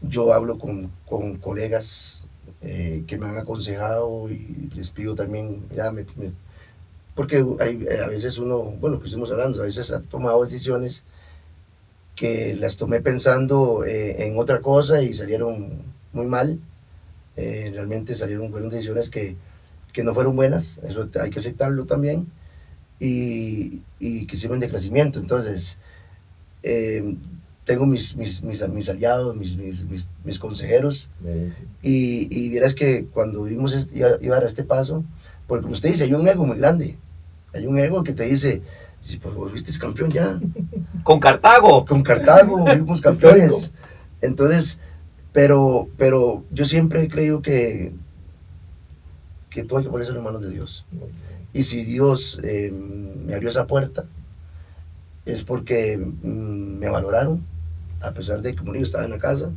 yo hablo con colegas que me han aconsejado y les pido también, porque a veces uno, bueno, que estuvimos hablando, a veces ha tomado decisiones que las tomé pensando en otra cosa y salieron muy mal, realmente fueron decisiones que no fueron buenas, eso hay que aceptarlo también, y que sirven de crecimiento. Entonces, tengo mis aliados, mis consejeros, y vieras que cuando vimos iba a este paso, porque como usted dice, hay un ego muy grande, hay un ego que te dice, si pues vos fuiste campeón ya. ¡Con Cartago! Con Cartago, fuimos campeones. Entonces, pero yo siempre he creído que que todo hay que ponerse en las manos de Dios. Y si Dios me abrió esa puerta, es porque me valoraron, a pesar de que, como digo, estaba en la casa,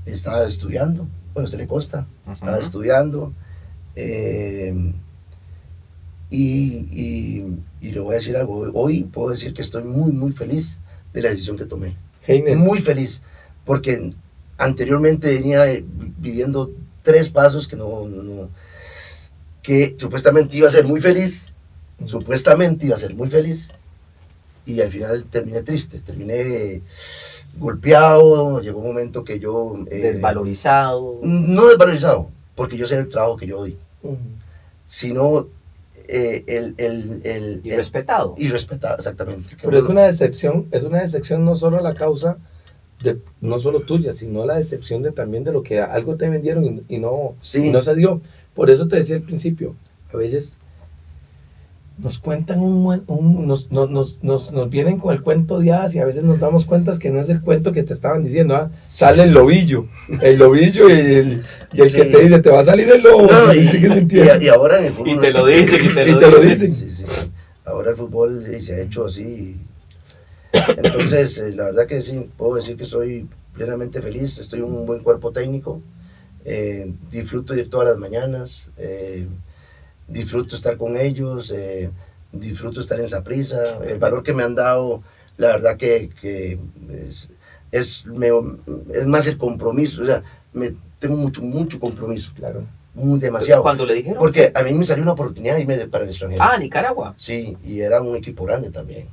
estaba estudiando, bueno, se le consta, estaba estudiando, y le voy a decir algo, hoy puedo decir que estoy muy, muy feliz de la decisión que tomé. Heiner, Muy feliz, porque anteriormente venía viviendo 3 pasos que supuestamente iba a ser muy feliz, supuestamente iba a ser muy feliz, y al final terminé triste, terminé golpeado, llegó un momento que yo... Desvalorizado. No desvalorizado, porque yo sé el trabajo que yo doy, sino Irrespetado. irrespetado, exactamente. pero es una decepción no solo a la causa, no solo tuya, sino la decepción también de lo que algo te vendieron y no se dio. Por eso te decía al principio, a veces nos cuentan nos vienen con el cuento de hadas y a veces nos damos cuenta que no es el cuento que te estaban diciendo. Sale el lobillo y el Sí. que te dice te va a salir el lobo. No, ¿Sigues mintiendo? y ahora en el fútbol Y te no lo sé. dicen, y te Y te lo dicen. Sí. Ahora el fútbol se ha hecho así. Entonces, la verdad que sí, puedo decir que soy plenamente feliz, estoy en un buen cuerpo técnico, disfruto de ir todas las mañanas, disfruto estar con ellos, disfruto estar en Saprissa, el valor que me han dado, la verdad que es más el compromiso, o sea, tengo mucho compromiso, Claro. demasiado. Cuando le dijeron... Porque a mí me salió una oportunidad de irme para el extranjero. Nicaragua. Sí, y era un equipo grande también.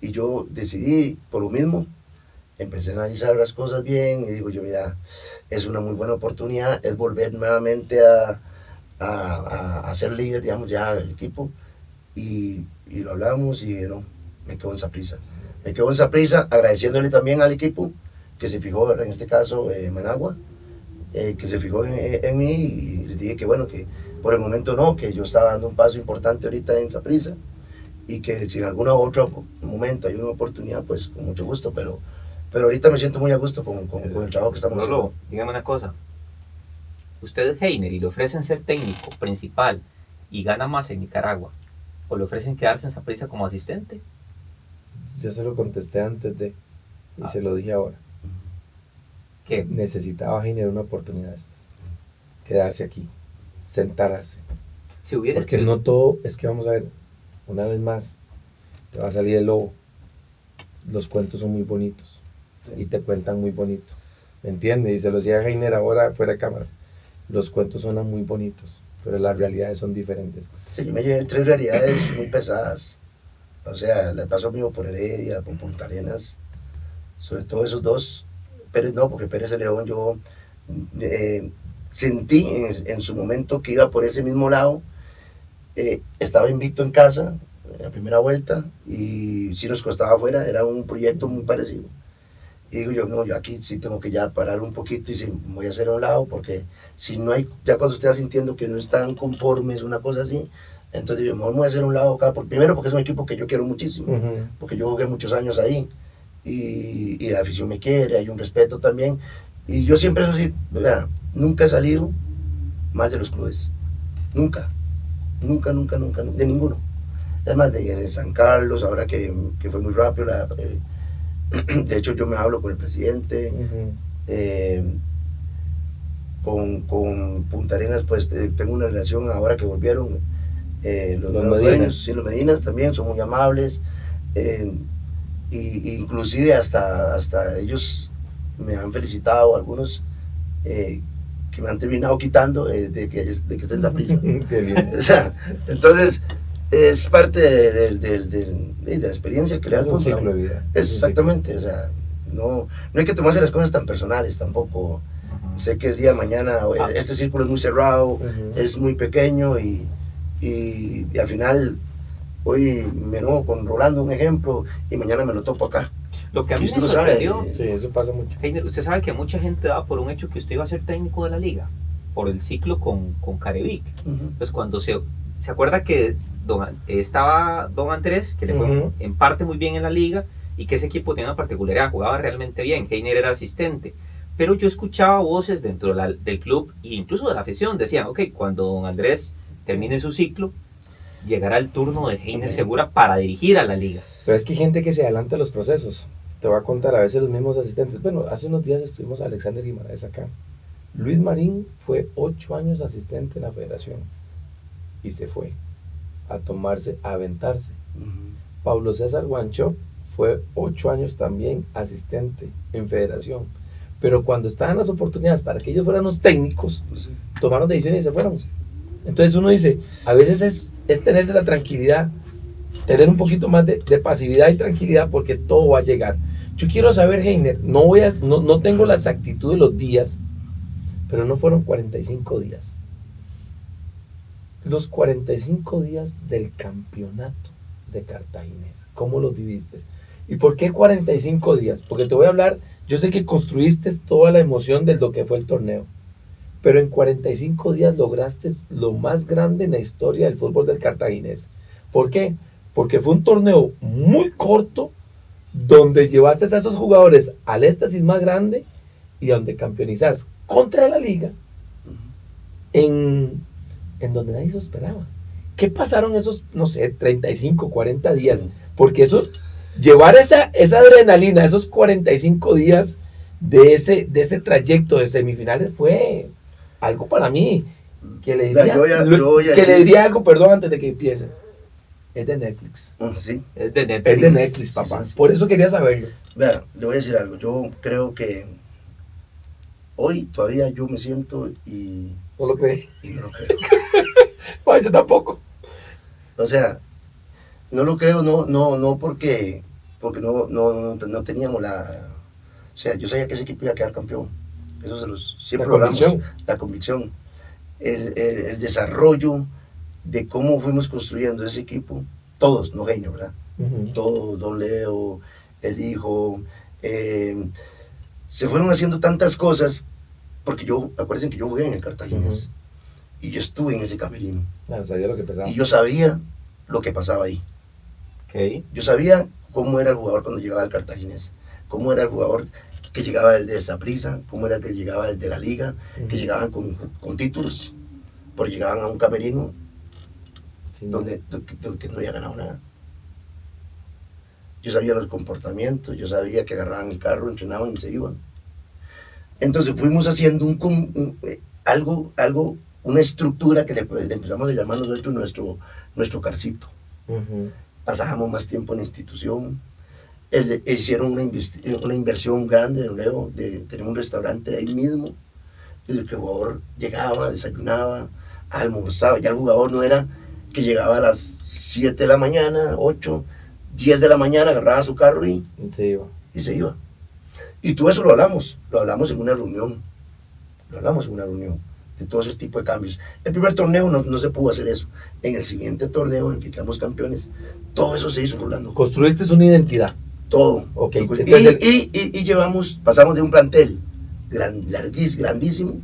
Y yo decidí, por lo mismo, empecé a analizar las cosas bien y digo yo, mira, es una muy buena oportunidad, es volver nuevamente a ser líder, digamos, ya del equipo. Y lo hablamos y no, me quedo en Saprissa. Me quedo en Saprissa agradeciéndole también al equipo que se fijó, en este caso Managua, que se fijó en mí y les dije que bueno, que por el momento no, que yo estaba dando un paso importante ahorita en Saprissa y que si en algún otro momento hay una oportunidad, pues con mucho gusto, pero ahorita me siento muy a gusto con el trabajo que estamos Lolo, haciendo. dígame una cosa. Usted es Heiner y le ofrecen ser técnico principal y gana más en Nicaragua, o le ofrecen quedarse en Saprissa como asistente. Yo se lo contesté antes y se lo dije ahora. ¿Qué? Necesitaba generar una oportunidad de estas. Quedarse aquí, sentarse. Si hubiera... Porque no todo, es que vamos a ver, una vez más, te va a salir el lobo. Los cuentos son muy bonitos y te cuentan muy bonito. ¿Me entiendes? Y se los decía a Heiner ahora fuera de cámaras. Los cuentos suenan muy bonitos, pero las realidades son diferentes. Sí, yo me llevé 3 realidades muy pesadas. O sea, le paso mío por Heredia, por Punta Arenas, sobre todo esos 2. Pérez no, porque Pérez de León yo sentí en su momento que iba por ese mismo lado. Estaba invicto en casa, en la primera vuelta, y si nos costaba afuera, era un proyecto muy parecido. Y digo yo, no, yo aquí sí tengo que ya parar un poquito y sí, voy a hacer a un lado, porque si no hay, ya cuando usted va sintiendo que no están conformes, una cosa así, entonces yo mejor me voy a hacer a un lado acá, primero porque es un equipo que yo quiero muchísimo, porque yo jugué muchos años ahí, y la afición me quiere, hay un respeto también, y yo siempre, eso sí, ¿verdad? Nunca he salido mal de los clubes, nunca, de ninguno. Además de San Carlos, ahora que fue muy rápido, de hecho yo me hablo con el presidente, con Punta Arenas pues tengo una relación ahora que volvieron los nuevos dueños, sí, los Medinas también son muy amables, y inclusive hasta ellos me han felicitado, algunos que me han terminado quitando de que esté en Saprissa. O sea, entonces es parte de la experiencia que le Es dan. un ciclo de vida. Exactamente, o sea, no hay que tomarse las cosas tan personales tampoco. Sé que el día de mañana este círculo es muy cerrado, es muy pequeño y al final hoy me enojo con Rolando, un ejemplo, y mañana me lo topo acá. Lo que a mí Y me usted lo sorprendió, sabe. Sí, eso pasa mucho. Heiner, usted sabe que mucha gente daba por un hecho que usted iba a ser técnico de la liga, por el ciclo con Carevic. Pues cuando se acuerda que estaba Don Andrés, que le fue en parte muy bien en la liga, y que ese equipo tenía una particularidad, jugaba realmente bien, Heiner era asistente, Pero yo escuchaba voces dentro del club e incluso de la afición. Decían, ok, cuando don Andrés termine su ciclo, llegará el turno de Heiner Segura para dirigir a la liga. Pero es que hay gente que se adelanta a los procesos. Te voy a contar, a veces los mismos asistentes. Bueno, hace unos días estuvimos a Alexander Guimaraes acá. Luis Marín fue 8 años asistente en la federación y se fue a tomarse, a aventarse. Pablo César Guancho fue 8 años también asistente en federación. Pero cuando estaban las oportunidades para que ellos fueran los técnicos, tomaron decisiones y se fueron. Entonces uno dice, a veces es tenerse la tranquilidad, tener un poquito más de pasividad y tranquilidad porque todo va a llegar. Yo quiero saber, Heiner, no tengo la exactitud de los días, pero no fueron 45 días. Los 45 días del campeonato de Cartaginés, ¿cómo los viviste? ¿Y por qué 45 días? Porque te voy a hablar, yo sé que construiste toda la emoción de lo que fue el torneo, pero en 45 días lograste lo más grande en la historia del fútbol del Cartaginés. ¿Por qué? Porque fue un torneo muy corto, donde llevaste a esos jugadores al éxtasis más grande y donde campeonizás contra la liga en donde nadie se esperaba. ¿Qué pasaron esos, no sé, 35, 40 días? Porque eso, llevar esa adrenalina, esos 45 días de ese trayecto de semifinales fue algo para mí que le diría algo, perdón, antes de que empiece. Es de Netflix. Sí. Es de Netflix. Es de Netflix, papá. Sí. Por eso quería saberlo. Vea, le voy a decir algo. Yo creo que hoy todavía yo me siento y... ¿No lo creí? Y no lo creo. Ay, yo tampoco. O sea, no lo creo, no porque no teníamos la... O sea, yo sabía que ese equipo iba a quedar campeón. Eso siempre lo hablamos. La convicción. El desarrollo de cómo fuimos construyendo ese equipo, todos, no Heiner, ¿verdad? Todos, Don Leo, el hijo, se fueron haciendo tantas cosas, porque acuérdense que yo jugué en el Cartaginés, y yo estuve en ese camerino. Sabía lo que pasaba. Y yo sabía lo que pasaba ahí. Okay. Yo sabía cómo era el jugador cuando llegaba al Cartaginés, cómo era el jugador que llegaba el de Saprissa, cómo era el que llegaba el de la liga, que llegaban con títulos, porque llegaban a un camerino donde no había ganado nada. Yo sabía los comportamientos, yo sabía que agarraban el carro, entrenaban y se iban. Entonces fuimos haciendo una estructura que le empezamos a llamar nosotros nuestro carcito. Pasábamos más tiempo en la institución. Hicieron una inversión grande, Leo, de tener un restaurante ahí mismo. El jugador llegaba, desayunaba, almorzaba. Ya el jugador no era que llegaba a las 7 de la mañana, 8, 10 de la mañana, agarraba su carro y se iba. Y todo eso lo hablamos en una reunión. De todos esos tipos de cambios. El primer torneo no se pudo hacer eso. En el siguiente torneo, en el que quedamos campeones, todo eso se hizo, Rolando. Construiste una identidad. Todo. Okay. Y pasamos de un plantel grandísimo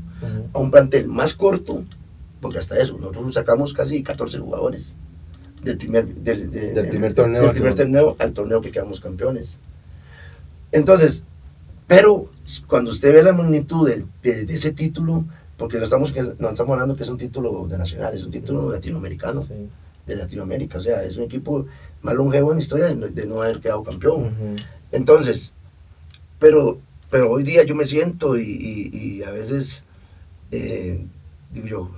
a un plantel más corto, porque hasta eso, nosotros sacamos casi 14 jugadores del primer torneo al torneo que quedamos campeones. Entonces, pero cuando usted ve la magnitud de ese título, porque no estamos hablando que es un título de nacional, es un título latinoamericano, de Latinoamérica, o sea, es un equipo más longevo en la historia de no haber quedado campeón. Entonces, pero hoy día yo me siento y a veces digo yo,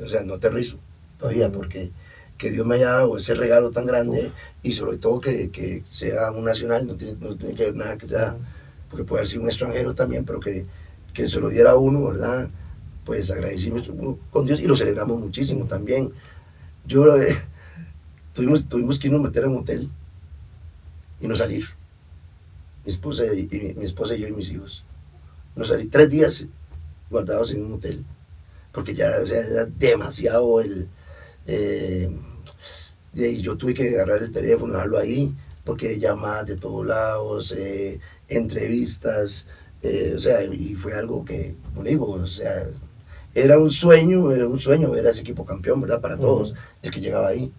o sea, no aterrizo todavía, porque que Dios me haya dado ese regalo tan grande, y sobre todo que sea un nacional, no tiene que ver nada que sea, porque puede haber sido un extranjero también, pero que se lo diera a uno, ¿verdad? Pues agradecimos con Dios y lo celebramos muchísimo también. Tuvimos que irnos a meter en un hotel y no salir. Mi esposa y yo y mis hijos. No salí 3 días guardados en un hotel, porque ya, o sea, era demasiado yo tuve que agarrar el teléfono, dejarlo ahí, porque llamadas de todos lados, entrevistas, o sea, y fue algo que, como digo, o sea, era un sueño ver a ese equipo campeón, ¿verdad? Para todos, el que llegaba ahí.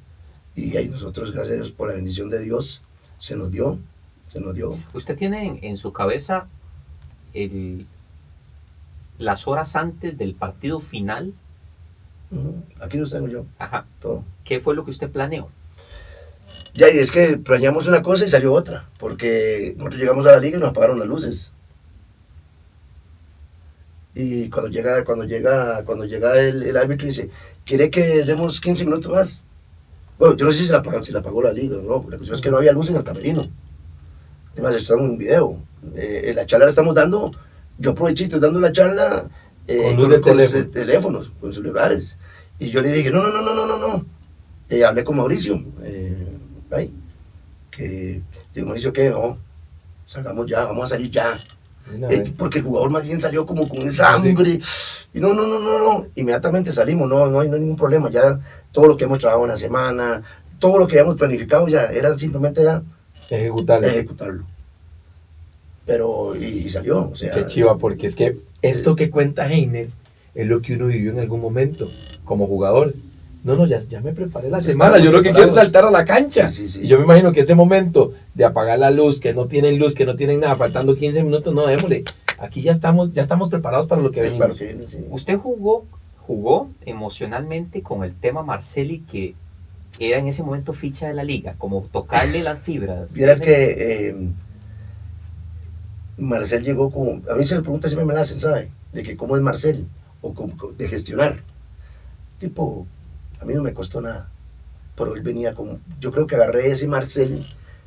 Y ahí nosotros, gracias a Dios, por la bendición de Dios, se nos dio. ¿Usted tiene en su cabeza las horas antes del partido final, Aquí los tengo yo, ajá, todo. ¿qué fue lo que usted planeó? Ya, y es que planeamos una cosa y salió otra, porque nosotros llegamos a la liga y nos apagaron las luces. Y cuando llega el árbitro y dice, ¿quiere que demos 15 minutos más? Bueno, yo no sé si la pagó la liga o no, la cuestión es que no había luz en el camerino. Además, estamos en un video. La charla la estamos dando, yo aproveché, estoy dando la charla Con luz de con los teléfono. teléfonos, con celulares. Y yo le dije, no. Hablé con Mauricio, ahí, que digo, Mauricio, ¿qué? No, salgamos ya, vamos a salir ya. Una vez. Porque el jugador más bien salió como con esa hambre. Y no. Inmediatamente salimos, no hay ningún problema. Ya todo lo que hemos trabajado en la semana, todo lo que habíamos planificado, ya era simplemente ya Ejecutarlo. ejecutarlo. Pero, y salió, o sea. Qué chiva, porque es que esto que cuenta Heiner es lo que uno vivió en algún momento como jugador. No, ya me preparé la semana. Yo lo que quiero es saltar a la cancha. Sí. Y yo me imagino que ese momento de apagar la luz, que no tienen luz, que no tienen nada, faltando 15 minutos, no, démosle. Aquí ya estamos preparados para lo que venimos. Claro que viene, sí. Usted jugó emocionalmente con el tema Marcelli, que era en ese momento ficha de la liga, como tocarle las fibras. Vieras que Marcel llegó con. A mí se me pregunta, siempre me la hacen, ¿sabe? De que cómo es Marcel, o de gestionar. Tipo, a mí no me costó nada. Pero él venía con. Yo creo que agarré ese Marcel,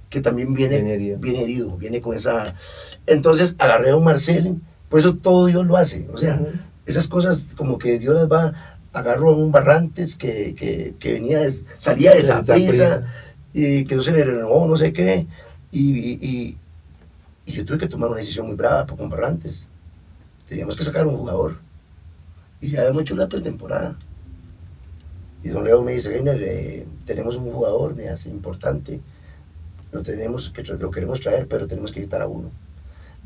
que también viene herido, viene con esa. Entonces agarré a un Marcel, por eso todo Dios lo hace. O sea, esas cosas como que Dios las va. Agarró a un Barrantes que salía de esa prisa y que no se le renovó, no sé qué. Y yo tuve que tomar una decisión muy brava con Barrantes. Teníamos que sacar un jugador. Y ya habíamos hecho la pretemporada. Y don Leo me dice, Heiner, tenemos un jugador, me hace importante. Lo queremos traer, pero tenemos que quitar a uno.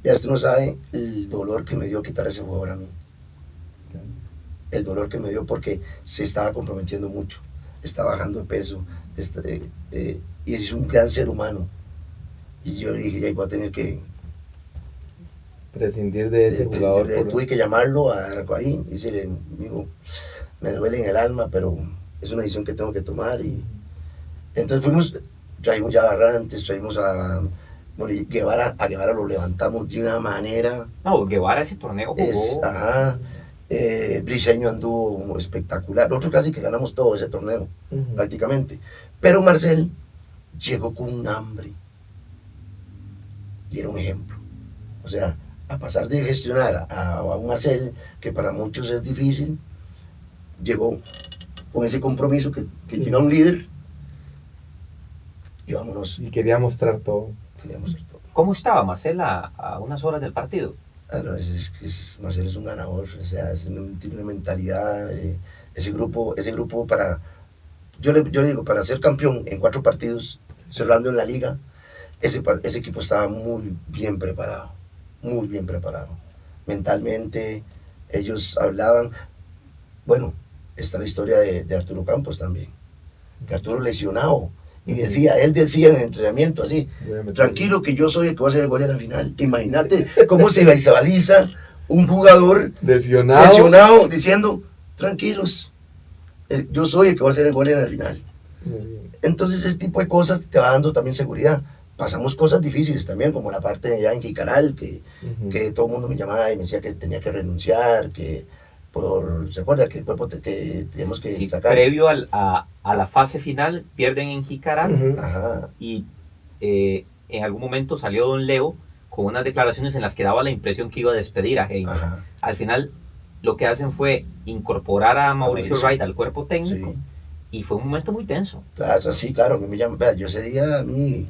Ya usted no sabe el dolor que me dio quitar a ese jugador a mí. El dolor que me dio porque se estaba comprometiendo mucho. Está bajando de peso. Y es un gran ser humano. Y yo dije, ya voy a tener que prescindir de ese jugador. Tuve que llamarlo a Arcoaín y decirle, amigo, me duele en el alma, pero es una decisión que tengo que tomar. Y entonces traímos ya a Barrantes, traímos a Guevara lo levantamos de una manera. No, Guevara ese torneo jugó. Briseño anduvo espectacular. Nosotros casi que ganamos todo ese torneo, prácticamente. Pero Marcel llegó con un hambre. Y era un ejemplo. O sea, a pasar de gestionar a un Marcel, que para muchos es difícil, llegó con ese compromiso que llega un líder y vámonos. Y quería mostrar todo. ¿Cómo estaba Marcel a unas horas del partido? Marcel es un ganador, o sea, tiene una mentalidad, ese grupo para, yo le digo, para ser campeón en 4 partidos, cerrando en la liga, ese equipo estaba muy bien preparado, mentalmente, ellos hablaban, bueno, está la historia de Arturo Campos también, que Arturo lesionado, y él decía en el entrenamiento así, tranquilo que yo soy el que va a hacer el gol en la final. Imagínate cómo se visualiza un jugador lesionado diciendo, tranquilos, yo soy el que va a hacer el gol en la final. Entonces ese tipo de cosas te va dando también seguridad. Pasamos cosas difíciles también, como la parte de allá en Jicaral, que todo el mundo me llamaba y me decía que tenía que renunciar, ¿se acuerda? Que el cuerpo que teníamos que sacar. Previo a la fase final, pierden en Jicaral. Y en algún momento salió don Leo con unas declaraciones en las que daba la impresión que iba a despedir a Heiner. Al final, lo que hacen fue incorporar a Mauricio Wright al cuerpo técnico, y fue un momento muy tenso. Claro, sí, claro, yo ese día a mí,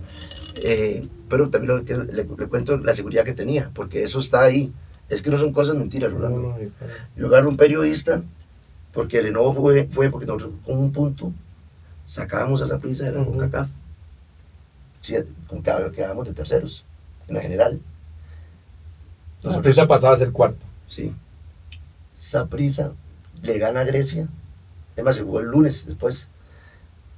pero también le cuento la seguridad que tenía, porque eso está ahí. Es que no son cosas mentiras, Rolando. Yo agarro un periodista, porque el enojo fue porque nosotros con un punto sacábamos a esa prisa de la CONCACAF. Sí, quedábamos de terceros en la general. Saprissa pasaba a ser cuarto. Sí. Saprissa le gana a Grecia. Además, se jugó el lunes después.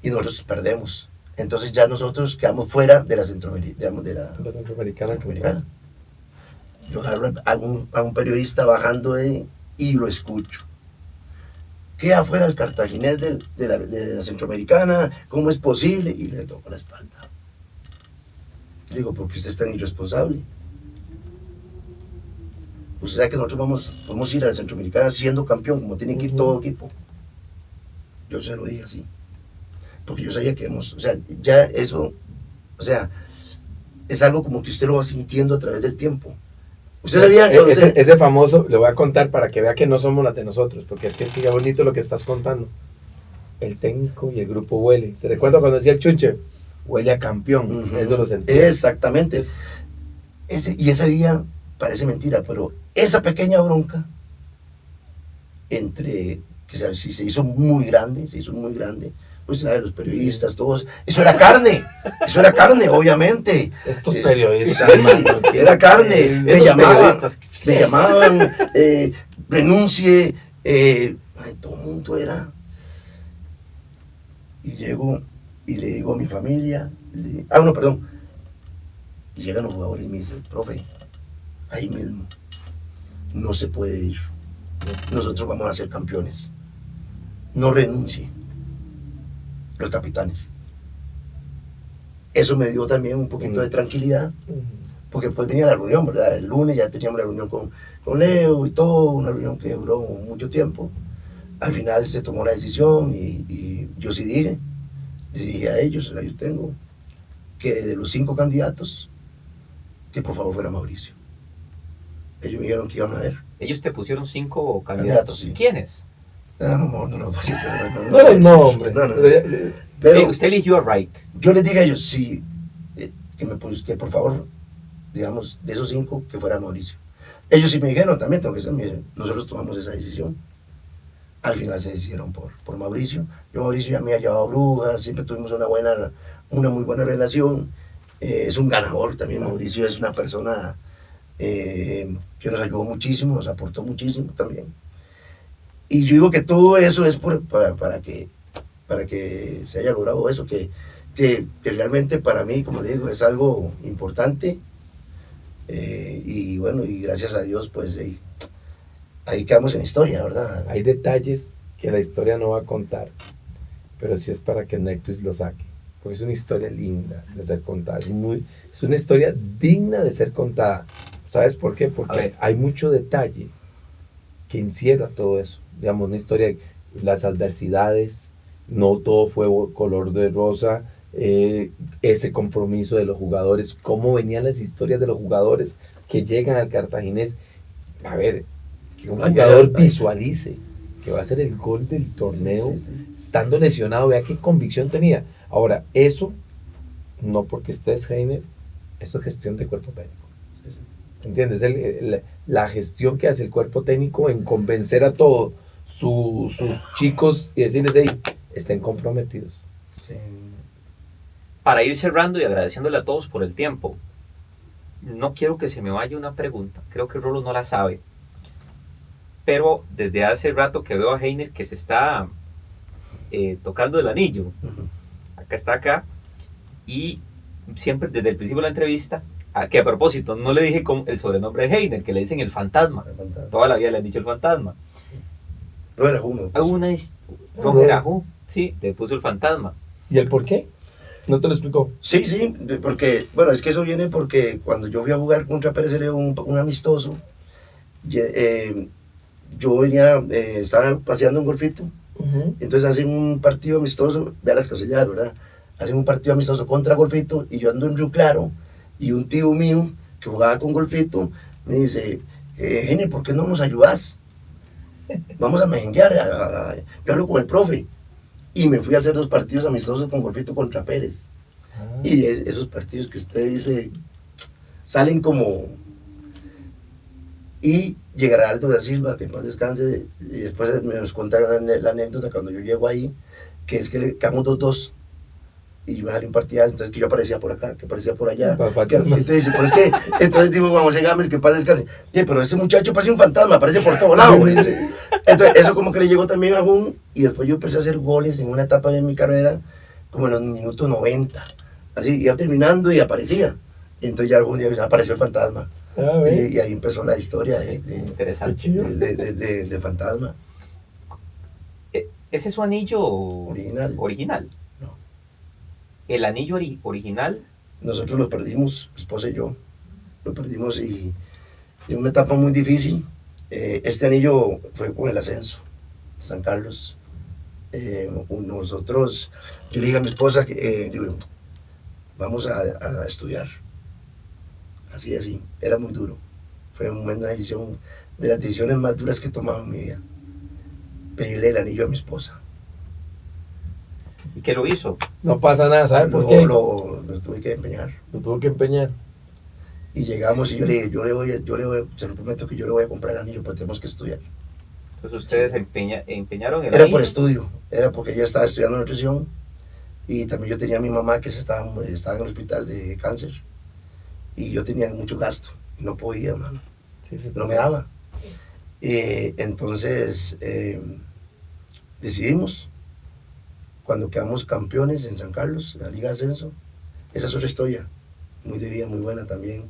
Y nosotros perdemos. Entonces ya nosotros quedamos fuera de la Centroamericana. yo agarro a un periodista bajando y lo escucho. ¿Qué afuera el cartaginés de la Centroamericana? ¿Cómo es posible? Y le toco la espalda. Le digo, ¿por qué usted es tan irresponsable? Usted sabe que nosotros podemos ir a la Centroamericana siendo campeón, como tiene que ir todo equipo. Yo se lo dije así. Porque yo sabía que o sea, ya eso, o sea, es algo como que usted lo va sintiendo a través del tiempo. Usted sabía que ese famoso, le voy a contar para que vea que no somos las de nosotros, porque es que qué bonito lo que estás contando. El técnico y el grupo huele. ¿Se recuerda cuando decía el Chunche? Huele a campeón, eso lo sentí. Exactamente. Y ese día, parece mentira, pero esa pequeña bronca, entre, que se hizo muy grande, pues ¿sabes? Los periodistas, todos, eso era carne, obviamente. Estos periodistas, era carne, me llamaban, renuncie, todo el mundo era. Y llego y le digo a mi familia, y llegan los jugadores y me dicen, profe, ahí mismo, no se puede ir, nosotros vamos a ser campeones, no renuncie. Los capitanes. Eso me dio también un poquito de tranquilidad, porque pues venía la reunión, ¿verdad? El lunes ya teníamos la reunión con Leo y todo, una reunión que duró mucho tiempo. Al final se tomó la decisión y yo sí dije a ellos, ahí tengo, que de los 5 candidatos, que por favor fuera Mauricio. Ellos me dijeron que iban a ver. Ellos te pusieron 5 candidatos. Sí. ¿Quiénes? No lo pusiste. No, hombre. Pero usted eligió a Wright. Yo les dije a ellos, sí, que por favor, digamos, de esos 5, que fuera Mauricio. Ellos sí me dijeron también, nosotros tomamos esa decisión. Al final se decidieron por Mauricio. Mauricio ya me ha llevado a Brujas, siempre tuvimos una muy buena relación. Es un ganador también, Mauricio es una persona que nos ayudó muchísimo, nos aportó muchísimo también. Y yo digo que todo eso es para que se haya logrado eso, que realmente para mí, como le digo, es algo importante. Y bueno, y gracias a Dios, pues ahí quedamos en historia, ¿verdad? Hay detalles que la historia no va a contar, pero sí es para que Netflix lo saque, porque es una historia linda de ser contada, es una historia digna de ser contada. ¿Sabes por qué? Porque hay mucho detalle que encierra todo eso. Digamos, una historia, las adversidades, no todo fue color de rosa, ese compromiso de los jugadores, cómo venían las historias de los jugadores que llegan al Cartaginés. A ver, que un jugador visualice que va a ser el gol del torneo, estando lesionado, vea qué convicción tenía. Ahora, eso, no porque estés Heiner, esto es gestión de cuerpo técnico. ¿Entiendes? La gestión que hace el cuerpo técnico en convencer a todos sus chicos y decirles, hey, estén comprometidos. Sí. Para ir cerrando y agradeciéndole a todos por el tiempo, no quiero que se me vaya una pregunta, creo que Rolo no la sabe, pero desde hace rato que veo a Heiner que se está tocando el anillo, acá está acá, y siempre desde el principio de la entrevista, que a propósito no le dije el sobrenombre de Heiner, que le dicen el fantasma, toda la vida le han dicho el fantasma. Roger Ajú. Roger Ajú, sí, te puso el fantasma. ¿Y el por qué? ¿No te lo explicó? Sí, porque, bueno, es que eso viene porque cuando yo fui a jugar contra Pérez León, un amistoso, yo venía, estaba paseando un golfito, entonces hacen un partido amistoso, vea las cosillas, ¿verdad? Hacen un partido amistoso contra Golfito y yo ando en Río Claro y un tío mío que jugaba con Golfito me dice, Gene, ¿por qué no nos ayudas? Vamos a mejenguear, yo hablo con el profe. Y me fui a hacer 2 partidos amistosos con Golfito contra Pérez. Y esos partidos que usted dice salen como... Y llegará Aldo da Silva, que en paz descanse, y después nos cuenta la anécdota cuando yo llego ahí, que es que quedamos 2-2. Y yo me salí un partidazo, entonces que yo aparecía por acá, que aparecía por allá. Entonces, pero es que, entonces digo, vamos, Gámez, que en paz descanse. Pero ese muchacho parece un fantasma, aparece por todo lado. Entonces, eso como que le llegó también a Jun, y después yo empecé a hacer goles en una etapa de mi carrera, como en los minutos 90. Así, iba terminando y aparecía. Y entonces ya algún día apareció el fantasma. A ver. Y ahí empezó la historia Qué Interesante. chido. de Fantasma ¿Ese es su anillo original. original? No. El anillo original, Nosotros lo perdimos, mi esposa y yo, lo perdimos y en una etapa muy difícil. Este anillo fue con el ascenso, San Carlos. Nosotros, yo le dije a mi esposa que digo, vamos a estudiar. Así, era muy duro. Fue una decisión, de las decisiones más duras que he tomado en mi vida. Pedirle el anillo a mi esposa. ¿y qué lo hizo? No pasa nada, ¿sabes por Lo, qué? lo tuve que empeñar. Lo tuvo que empeñar. Y llegamos y yo le dije, se lo prometo que yo le voy a comprar el anillo, pero tenemos que estudiar. Entonces ustedes empeñaron el Era anillo. por estudio, era porque ella estaba estudiando nutrición y también yo tenía a mi mamá que estaba en el hospital de cáncer y yo tenía mucho gasto, y no podía, mano, Sí, sí, no me daba. Entonces decidimos, cuando quedamos campeones en San Carlos, en la Liga de Ascenso, esa es otra historia, muy de vida, muy buena también.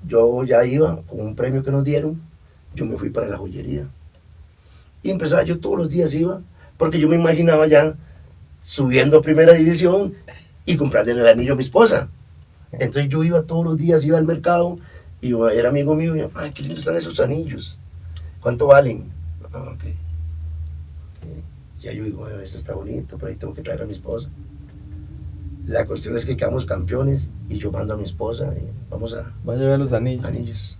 Yo ya iba con un premio que nos dieron, yo me fui para la joyería. Y empezaba, yo todos los días iba, porque yo me imaginaba ya subiendo a primera división y comprarle el anillo a mi esposa. Entonces yo iba todos los días, iba al mercado, y era amigo mío, y me decía, ay, qué lindos están esos anillos, ¿cuánto valen? Ok. Ya yo digo, este está bonito, pero ahí tengo que traer a mi esposa. La cuestión es que quedamos campeones y yo mando a mi esposa y vamos a Va a llevar los anillos. anillos.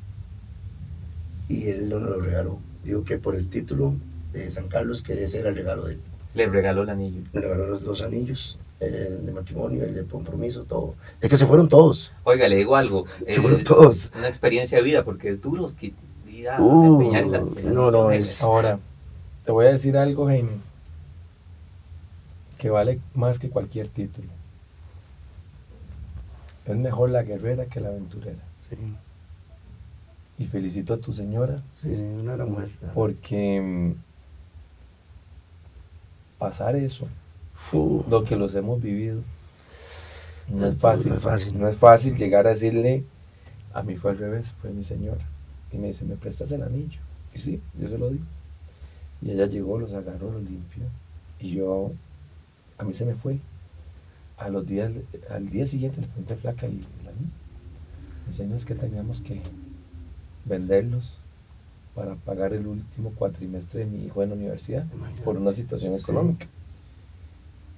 Y él no nos lo regaló. Digo que por el título de San Carlos, que ese era el regalo de él. Le regaló el anillo. Me regaló los 2 anillos, el de matrimonio, el de compromiso, todo. Es que se fueron todos. Oiga, le digo algo. Se fueron todos. Una experiencia de vida porque es duro ir a empeñar el no, anillo. es... Ahora, te voy a decir algo, Jaime, que vale más que cualquier título. Es mejor la guerrera que la aventurera. Sí, Y felicito a tu señora sí, una gran mujer. porque pasar eso, Fu, lo que los hemos vivido, no es no fácil. es fácil. No es fácil llegar a decirle, a mí fue al revés, fue mi señora. Y me dice, ¿me prestas el anillo? Y sí, yo se lo di. Y ella llegó, los agarró, los limpió. Y a mí se me fue. Al día siguiente le pregunté a Flaca el anillo. Me dice, no, es que teníamos que venderlos para pagar el último cuatrimestre de mi hijo en la universidad por una situación económica.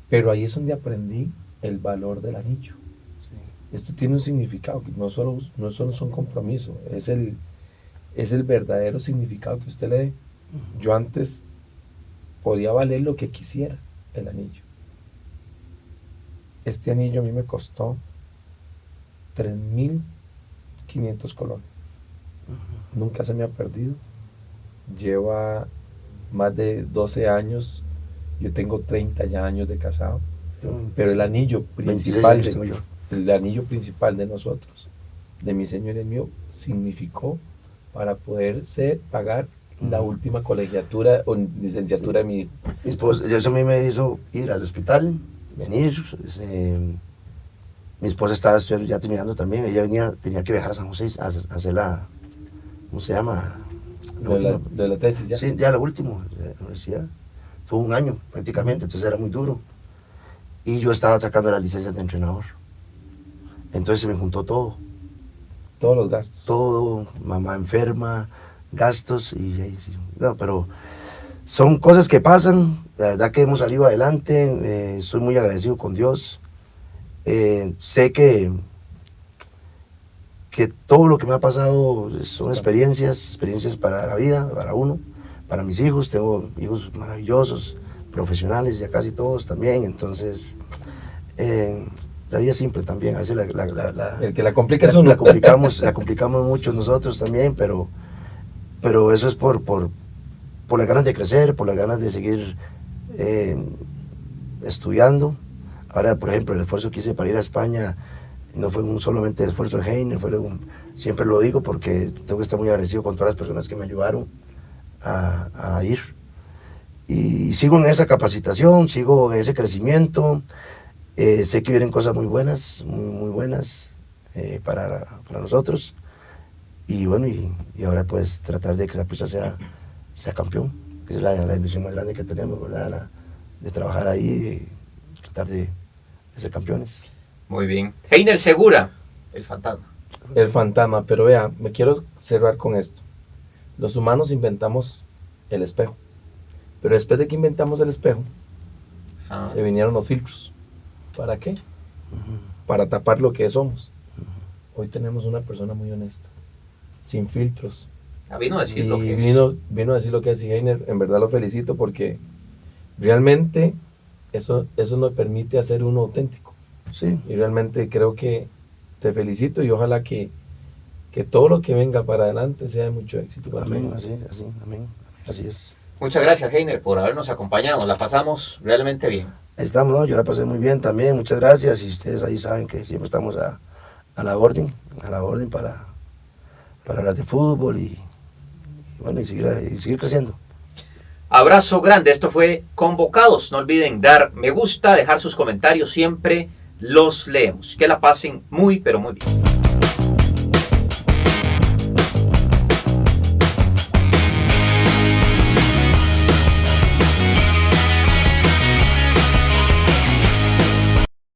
Pero ahí es donde aprendí el valor del anillo. Sí. Esto tiene un significado que no solo es un compromiso, es el verdadero significado que usted le dé. Yo antes podía valer lo que quisiera el anillo. Este anillo a mí me costó 3.500 colones. Nunca se me ha perdido. Lleva más de 12 años. Yo tengo 30 ya años de casado. Pero el anillo 26 principal, años tengo yo. el anillo principal de nosotros, de mi señor y el mío, significó para poder pagar la última colegiatura o licenciatura de mi hijo. Mi esposa, eso a mí me hizo ir al hospital, venir. Mi esposa estaba ya terminando también. Ella tenía que viajar a San José a hacer la, ¿cómo se llama? De la tesis ya. Sí, ya la última, de la universidad. Fue un año prácticamente, entonces era muy duro. Y yo estaba sacando las licencias de entrenador. Entonces se me juntó todo. Todos los gastos. Todo, mamá enferma, gastos y sí. No, pero son cosas que pasan. La verdad que hemos salido adelante. Soy muy agradecido con Dios. Sé que todo lo que me ha pasado son experiencias para la vida, para uno, para mis hijos. Tengo hijos maravillosos, profesionales, ya casi todos también. Entonces, la vida es simple también. A veces el que la complica es uno. la complicamos mucho nosotros también, pero eso es por las ganas de crecer, por las ganas de seguir estudiando. Ahora, por ejemplo, el esfuerzo que hice para ir a España no fue solamente el esfuerzo de Heiner, siempre lo digo porque tengo que estar muy agradecido con todas las personas que me ayudaron a ir. Y sigo en esa capacitación, sigo en ese crecimiento. Sé que vienen cosas muy buenas, muy buenas. para nosotros. Y bueno, y ahora pues tratar de que Saprissa sea campeón, que es la ilusión más grande que tenemos, ¿verdad? De trabajar ahí y tratar de ser campeones. Muy bien. Heiner Segura, el fantasma. El fantasma, pero vea, me quiero cerrar con esto. Los humanos inventamos el espejo, pero después de que inventamos el espejo, Ah, se vinieron los filtros. ¿Para qué? Para tapar lo que somos. Hoy tenemos una persona muy honesta, sin filtros. vino a decir Y lo que es. vino a decir lo que es. Y Heiner, en verdad lo felicito porque realmente eso nos permite hacer uno auténtico. Sí, Y realmente creo que te felicito y ojalá que todo lo que venga para adelante sea de mucho éxito para amén, todos. amén, así es. Muchas gracias, Heiner, por habernos acompañado. La pasamos realmente bien. Ahí estamos, ¿no? Yo la pasé muy bien también, muchas gracias. Y ustedes ahí saben que siempre estamos a la orden para hablar de fútbol y bueno, y seguir creciendo. Abrazo grande. Esto fue Convocados. No olviden dar me gusta, dejar sus comentarios. Siempre los leemos. Que la pasen muy, pero muy bien.